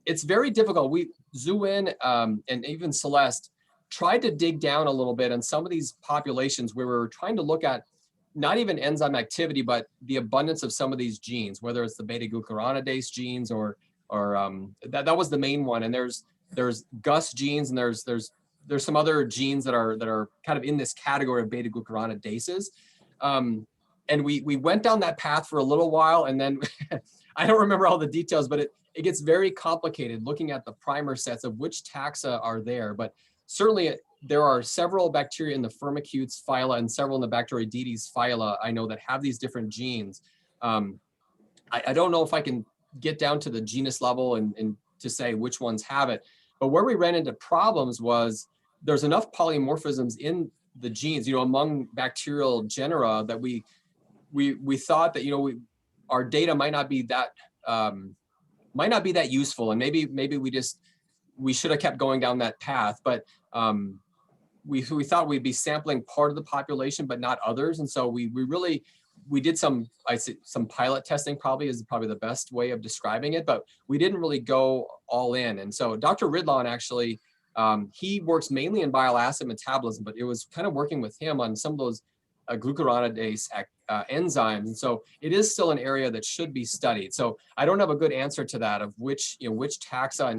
It's very difficult. Zhu-Yin and even Celeste tried to dig down a little bit on some of these populations where we were trying to look at not even enzyme activity, but the abundance of some of these genes, whether it's the beta-glucoronidase genes or that was the main one. And there's GUS genes, and there's some other genes that are kind of in this category of beta-glucuronidases. And we went down that path for a little while, and then I don't remember all the details, but it gets very complicated looking at the primer sets of which taxa are there, but certainly there are several bacteria in the Firmicutes phyla and several in the Bacteroidetes phyla, I know, that have these different genes. I don't know if I can get down to the genus level and to say which ones have it, but where we ran into problems was there's enough polymorphisms in the genes, among bacterial genera that we thought that, our data might not be that useful, and maybe we should have kept going down that path, but we thought we'd be sampling part of the population but not others, and so we did some pilot testing, probably the best way of describing it, but we didn't really go all in. And so Dr. Ridlon actually, he works mainly in bile acid metabolism, but it was kind of working with him on some of those glucoronidase enzymes. And so it is still an area that should be studied. So I don't have a good answer to that of which taxa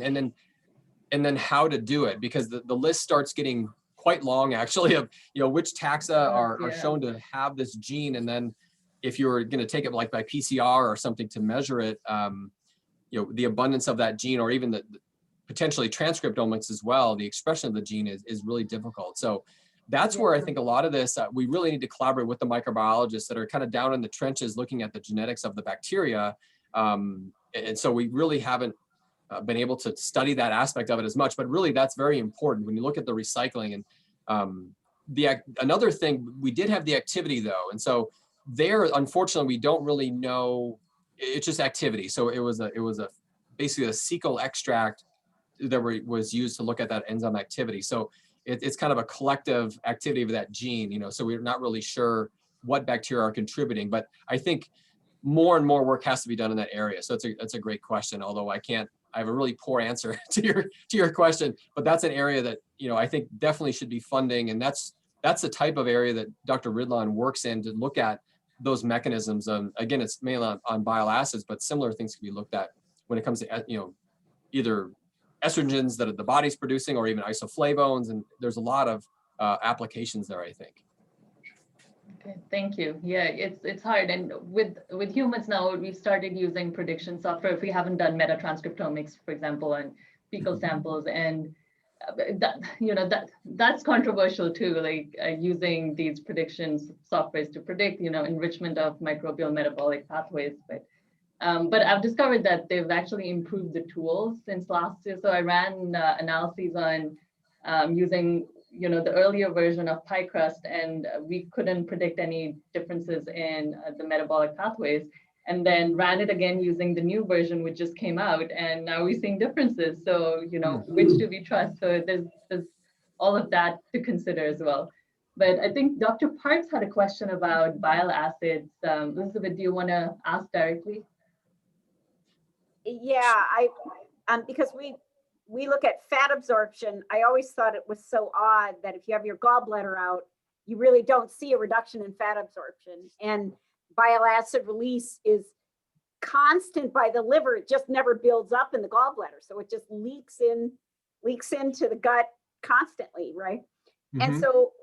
and then how to do it, because the list starts getting quite long actually of, which taxa are shown to have this gene. And then if you're going to take it like by PCR or something to measure it, the abundance of that gene, or even the potentially transcriptomics as well, the expression of the gene is really difficult. So that's where I think a lot of this, we really need to collaborate with the microbiologists that are kind of down in the trenches looking at the genetics of the bacteria. And so we really haven't been able to study that aspect of it as much, but really that's very important when you look at the recycling. And another thing, we did have the activity though. And so there, unfortunately, we don't really know, it's just activity. So it was basically a cecal extract that was used to look at that enzyme activity. So it's kind of a collective activity of that gene, so we're not really sure what bacteria are contributing, but I think more and more work has to be done in that area. So it's a great question, although I have a really poor answer to your question, but that's an area that, I think definitely should be funding. And that's the type of area that Dr. Ridlon works in, to look at those mechanisms. Again, it's mainly on bile acids, but similar things can be looked at when it comes to, either estrogens that the body's producing, or even isoflavones. And there's a lot of applications there, I think. Okay, thank you. Yeah, it's hard. And with humans now, we've started using prediction software if we haven't done metatranscriptomics, for example, on fecal samples. And that's controversial too, like using these predictions softwares to predict, enrichment of microbial metabolic pathways. But I've discovered that they've actually improved the tools since last year. So I ran analyses on using, the earlier version of PyCrust, and we couldn't predict any differences in the metabolic pathways. And then ran it again using the new version, which just came out, and now we're seeing differences. So, which do we trust? So there's all of that to consider as well. But I think Dr. Parks had a question about bile acids. Elizabeth, do you want to ask directly? Yeah, because we look at fat absorption. I always thought it was so odd that if you have your gallbladder out, you really don't see a reduction in fat absorption. And bile acid release is constant by the liver. It just never builds up in the gallbladder. So it just leaks into the gut constantly, right? Mm-hmm. And so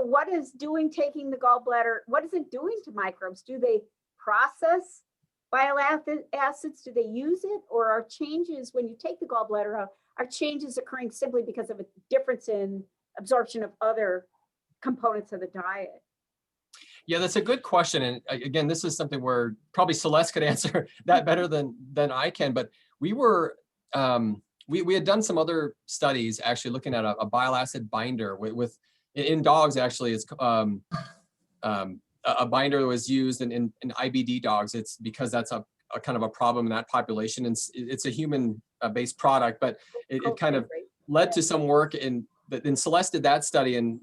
what is taking the gallbladder, what is it doing to microbes? Do they process bile acids? Do they use it? Or are changes, when you take the gallbladder out, are changes occurring simply because of a difference in absorption of other components of the diet? Yeah, that's a good question. And again, this is something where probably Celeste could answer that better than I can. But we were, we had done some other studies actually looking at a bile acid binder with in dogs. Actually, it's a binder that was used in IBD dogs. It's because that's a kind of a problem in that population. And it's a human based product, but it kind of led to some work in Celeste did that study, and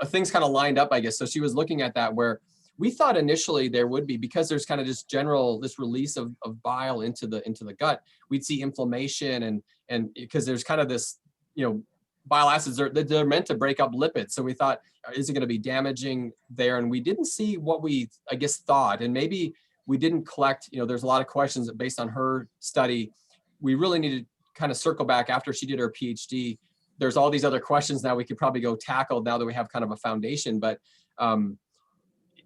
things kind of lined up, I guess. So she was looking at that, where we thought initially there would be, because there's kind of just this release of bile into the gut, we'd see inflammation and because there's kind of this, bile acids they're meant to break up lipids. So we thought, is it going to be damaging there? And we didn't see what we, I guess, thought. And maybe we didn't collect, there's a lot of questions that based on her study, we really needed to kind of circle back after she did her PhD. There's all these other questions now we could probably go tackle now that we have kind of a foundation. But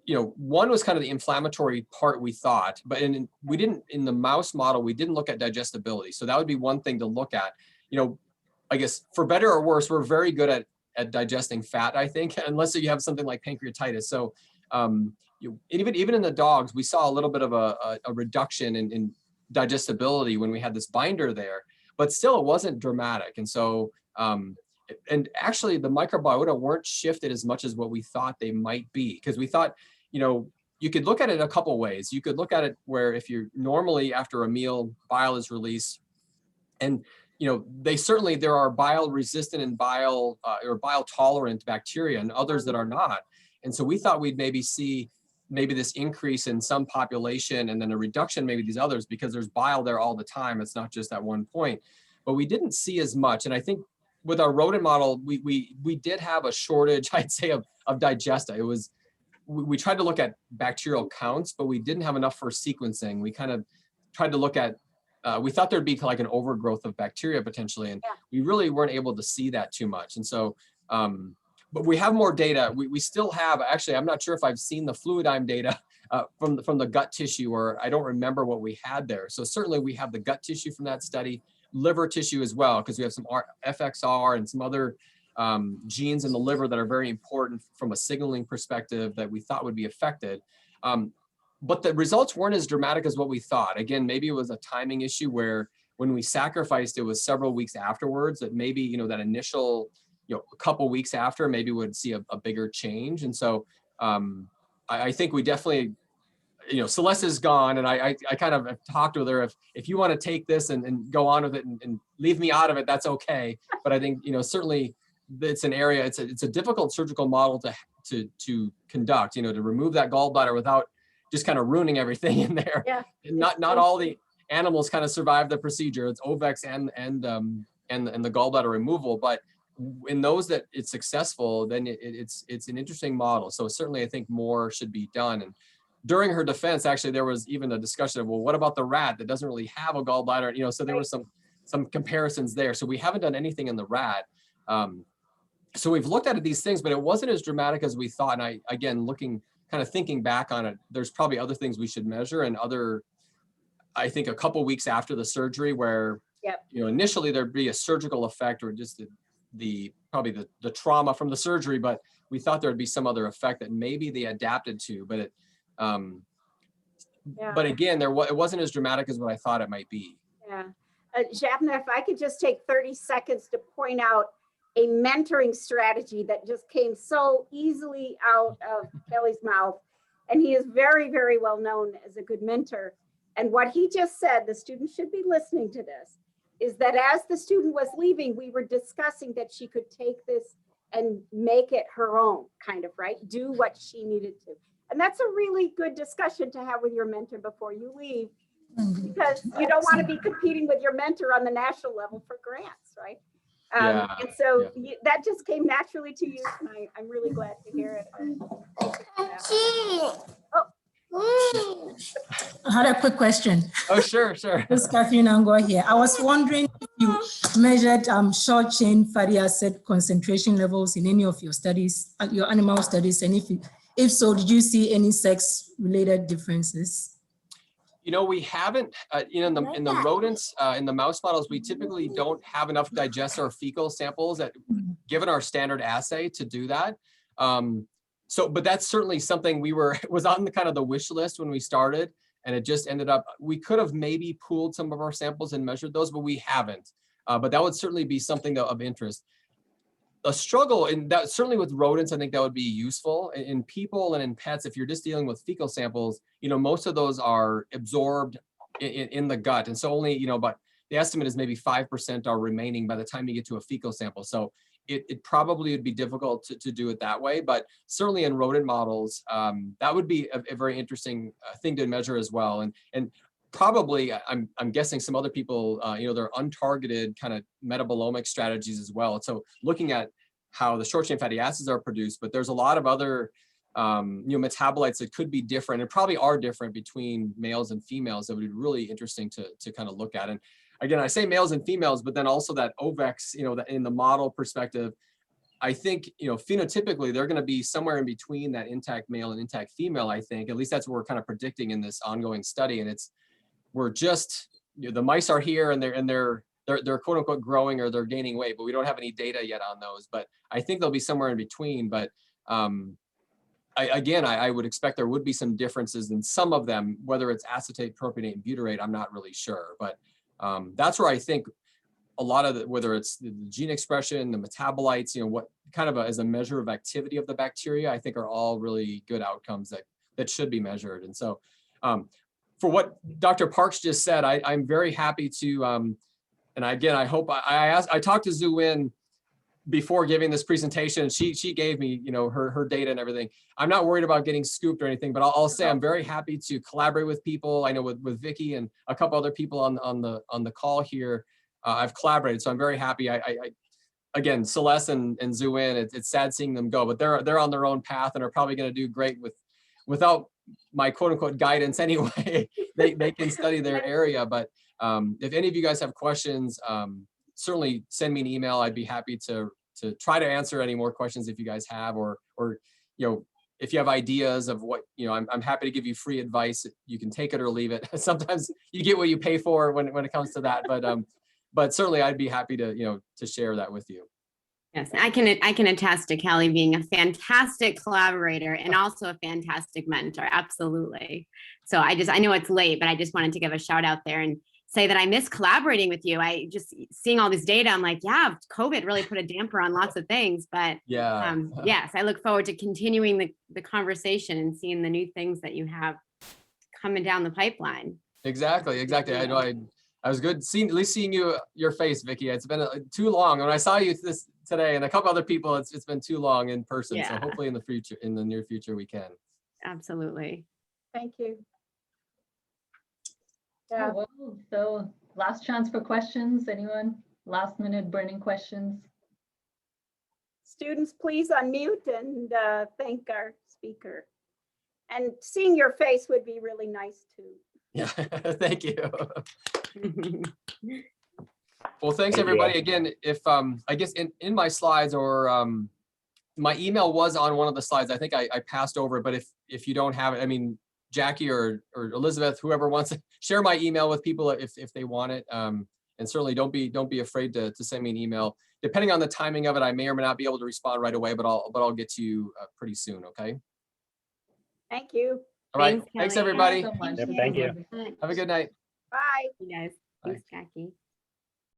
one was kind of the inflammatory part we thought, but we didn't, in the mouse model, we didn't look at digestibility. So that would be one thing to look at. I guess for better or worse, we're very good at digesting fat, I think, unless you have something like pancreatitis. So even in the dogs, we saw a little bit of a reduction in digestibility when we had this binder there, but still it wasn't dramatic. And so, and actually the microbiota weren't shifted as much as what we thought they might be, because we thought, you could look at it a couple ways. You could look at it where if you're normally after a meal, bile is released, and there are bile resistant and bile or bile tolerant bacteria and others that are not. And so we thought we'd maybe see this increase in some population and then a reduction maybe these others, because there's bile there all the time. It's not just at one point, but we didn't see as much. And I think with our rodent model, we did have a shortage, I'd say, of digesta. We tried to look at bacterial counts, but we didn't have enough for sequencing. We kind of tried to look at, we thought there'd be like an overgrowth of bacteria potentially, and we really weren't able to see that too much. And so, but we have more data. We still have, actually, I'm not sure if I've seen the fluidime data from the gut tissue, or I don't remember what we had there. So certainly we have the gut tissue from that study, liver tissue as well, because we have some FXR and some other genes in the liver that are very important from a signaling perspective that we thought would be affected. But the results weren't as dramatic as what we thought. Again, maybe it was a timing issue where when we sacrificed, it was several weeks afterwards that maybe, that initial, a couple weeks after, maybe would see a bigger change. And so I think we definitely, Celeste is gone, and I kind of talked with her, if you want to take this and go on with it and leave me out of it, that's okay. But I think, certainly it's an area, it's a difficult surgical model to conduct, to remove that gallbladder without just kind of ruining everything in there. Yeah. Not all the animals kind of survive the procedure. It's OVEX and the gallbladder removal, but in those that it's successful, then it's an interesting model. So certainly I think more should be done. And during her defense, actually, there was even a discussion of, well, what about the rat that doesn't really have a gallbladder? So there was some comparisons there. So we haven't done anything in the rat. So we've looked at these things, but it wasn't as dramatic as we thought. And again, kind of thinking back on it, there's probably other things we should measure, and I think a couple weeks after the surgery where, initially there'd be a surgical effect or just probably the trauma from the surgery, but we thought there'd be some other effect that maybe they adapted to, but but again, it wasn't as dramatic as what I thought it might be. Yeah. Jabna, if I could just take 30 seconds to point out a mentoring strategy that just came so easily out of Kelly's mouth. And he is very, very well known as a good mentor. And what he just said, the student should be listening to this, is that as the student was leaving, we were discussing that she could take this and make it her own, kind of, right? Do what she needed to. And that's a really good discussion to have with your mentor before you leave, because you don't want to be competing with your mentor on the national level for grants, right? And so that just came naturally to you, and I'm really glad to hear it. I had a quick question. Oh, sure. This is Catherine Angor here. I was wondering if you measured short chain fatty acid concentration levels in any of your studies, your animal studies, and if so, did you see any sex-related differences? We haven't, in the rodents, in the mouse models, we typically don't have enough digester or fecal samples given our standard assay to do that. But that's certainly something was on the kind of the wish list when we started, and it just ended up, we could have maybe pooled some of our samples and measured those, but we haven't. But that would certainly be something of interest. A struggle, and that certainly with rodents, I think that would be useful. In people and in pets, if you're just dealing with fecal samples, most of those are absorbed in the gut. And so only, but the estimate is maybe 5% are remaining by the time you get to a fecal sample. So it probably would be difficult to do it that way, but certainly in rodent models, that would be a very interesting thing to measure as well. And probably, I'm guessing some other people, there are untargeted kind of metabolomic strategies as well. So looking at how the short chain fatty acids are produced, but there's a lot of other, metabolites that could be different and probably are different between males and females that would be really interesting to kind of look at. And again, I say males and females, but then also that OVEX, that in the model perspective, I think, phenotypically, they're going to be somewhere in between that intact male and intact female, I think. At least that's what we're kind of predicting in this ongoing study. And we're just, the mice are here and they're quote unquote growing or they're gaining weight, but we don't have any data yet on those. But I think they'll be somewhere in between. But I would expect there would be some differences in some of them, whether it's acetate, propionate, and butyrate, I'm not really sure. But that's where I think a lot of whether it's the gene expression, the metabolites, what kind of as a measure of activity of the bacteria, I think are all really good outcomes that should be measured. And so for what Dr. Parks just said, I'm very happy to, and again, I hope I talked to Zhu Win before giving this presentation. She gave me, her data and everything. I'm not worried about getting scooped or anything, but I'll say I'm very happy to collaborate with people. I know with Vicky and a couple other people on the call here, I've collaborated, so I'm very happy. Again, Celeste and Zhu Win, it's sad seeing them go, but they're on their own path and are probably going to do great without my quote unquote guidance anyway. they can study their area, but if any of you guys have questions, certainly send me an email. I'd be happy to try to answer any more questions if you guys have, or if you have ideas of what, I'm happy to give you free advice. You can take it or leave it. Sometimes you get what you pay for when it comes to that, but certainly I'd be happy to share that with you. Yes, I can attest to Kelly being a fantastic collaborator and also a fantastic mentor. Absolutely. So I know it's late, but I just wanted to give a shout out there and say that I miss collaborating with you. I just seeing all this data, I'm like, yeah, COVID really put a damper on lots of things, but yeah. Yes, I look forward to continuing the conversation and seeing the new things that you have coming down the pipeline. Exactly. I know I was good at least seeing your face, Vicky. It's been too long. When I saw you today and a couple other people, it's been too long in person. Yeah. So hopefully in the near future, we can. Absolutely. Thank you. Oh, Yeah. well, so last chance for questions. Anyone? Last minute burning questions? Students, please unmute and thank our speaker. And seeing your face would be really nice too. Yeah, thank you. Well, thanks everybody. Again, if I guess in my slides or my email was on one of the slides. I think I passed over it, but if you don't have it, I mean, Jackie or Elizabeth, whoever wants to share my email with people if they want it. And certainly don't be afraid to send me an email. Depending on the timing of it, I may or may not be able to respond right away, but I'll get to you pretty soon. Okay. Thank you. All right. Thanks Kelly. everybody. Thank you so much. Yep, thank you. Have a good night. Bye. You guys. Bye. Thanks, Jackie.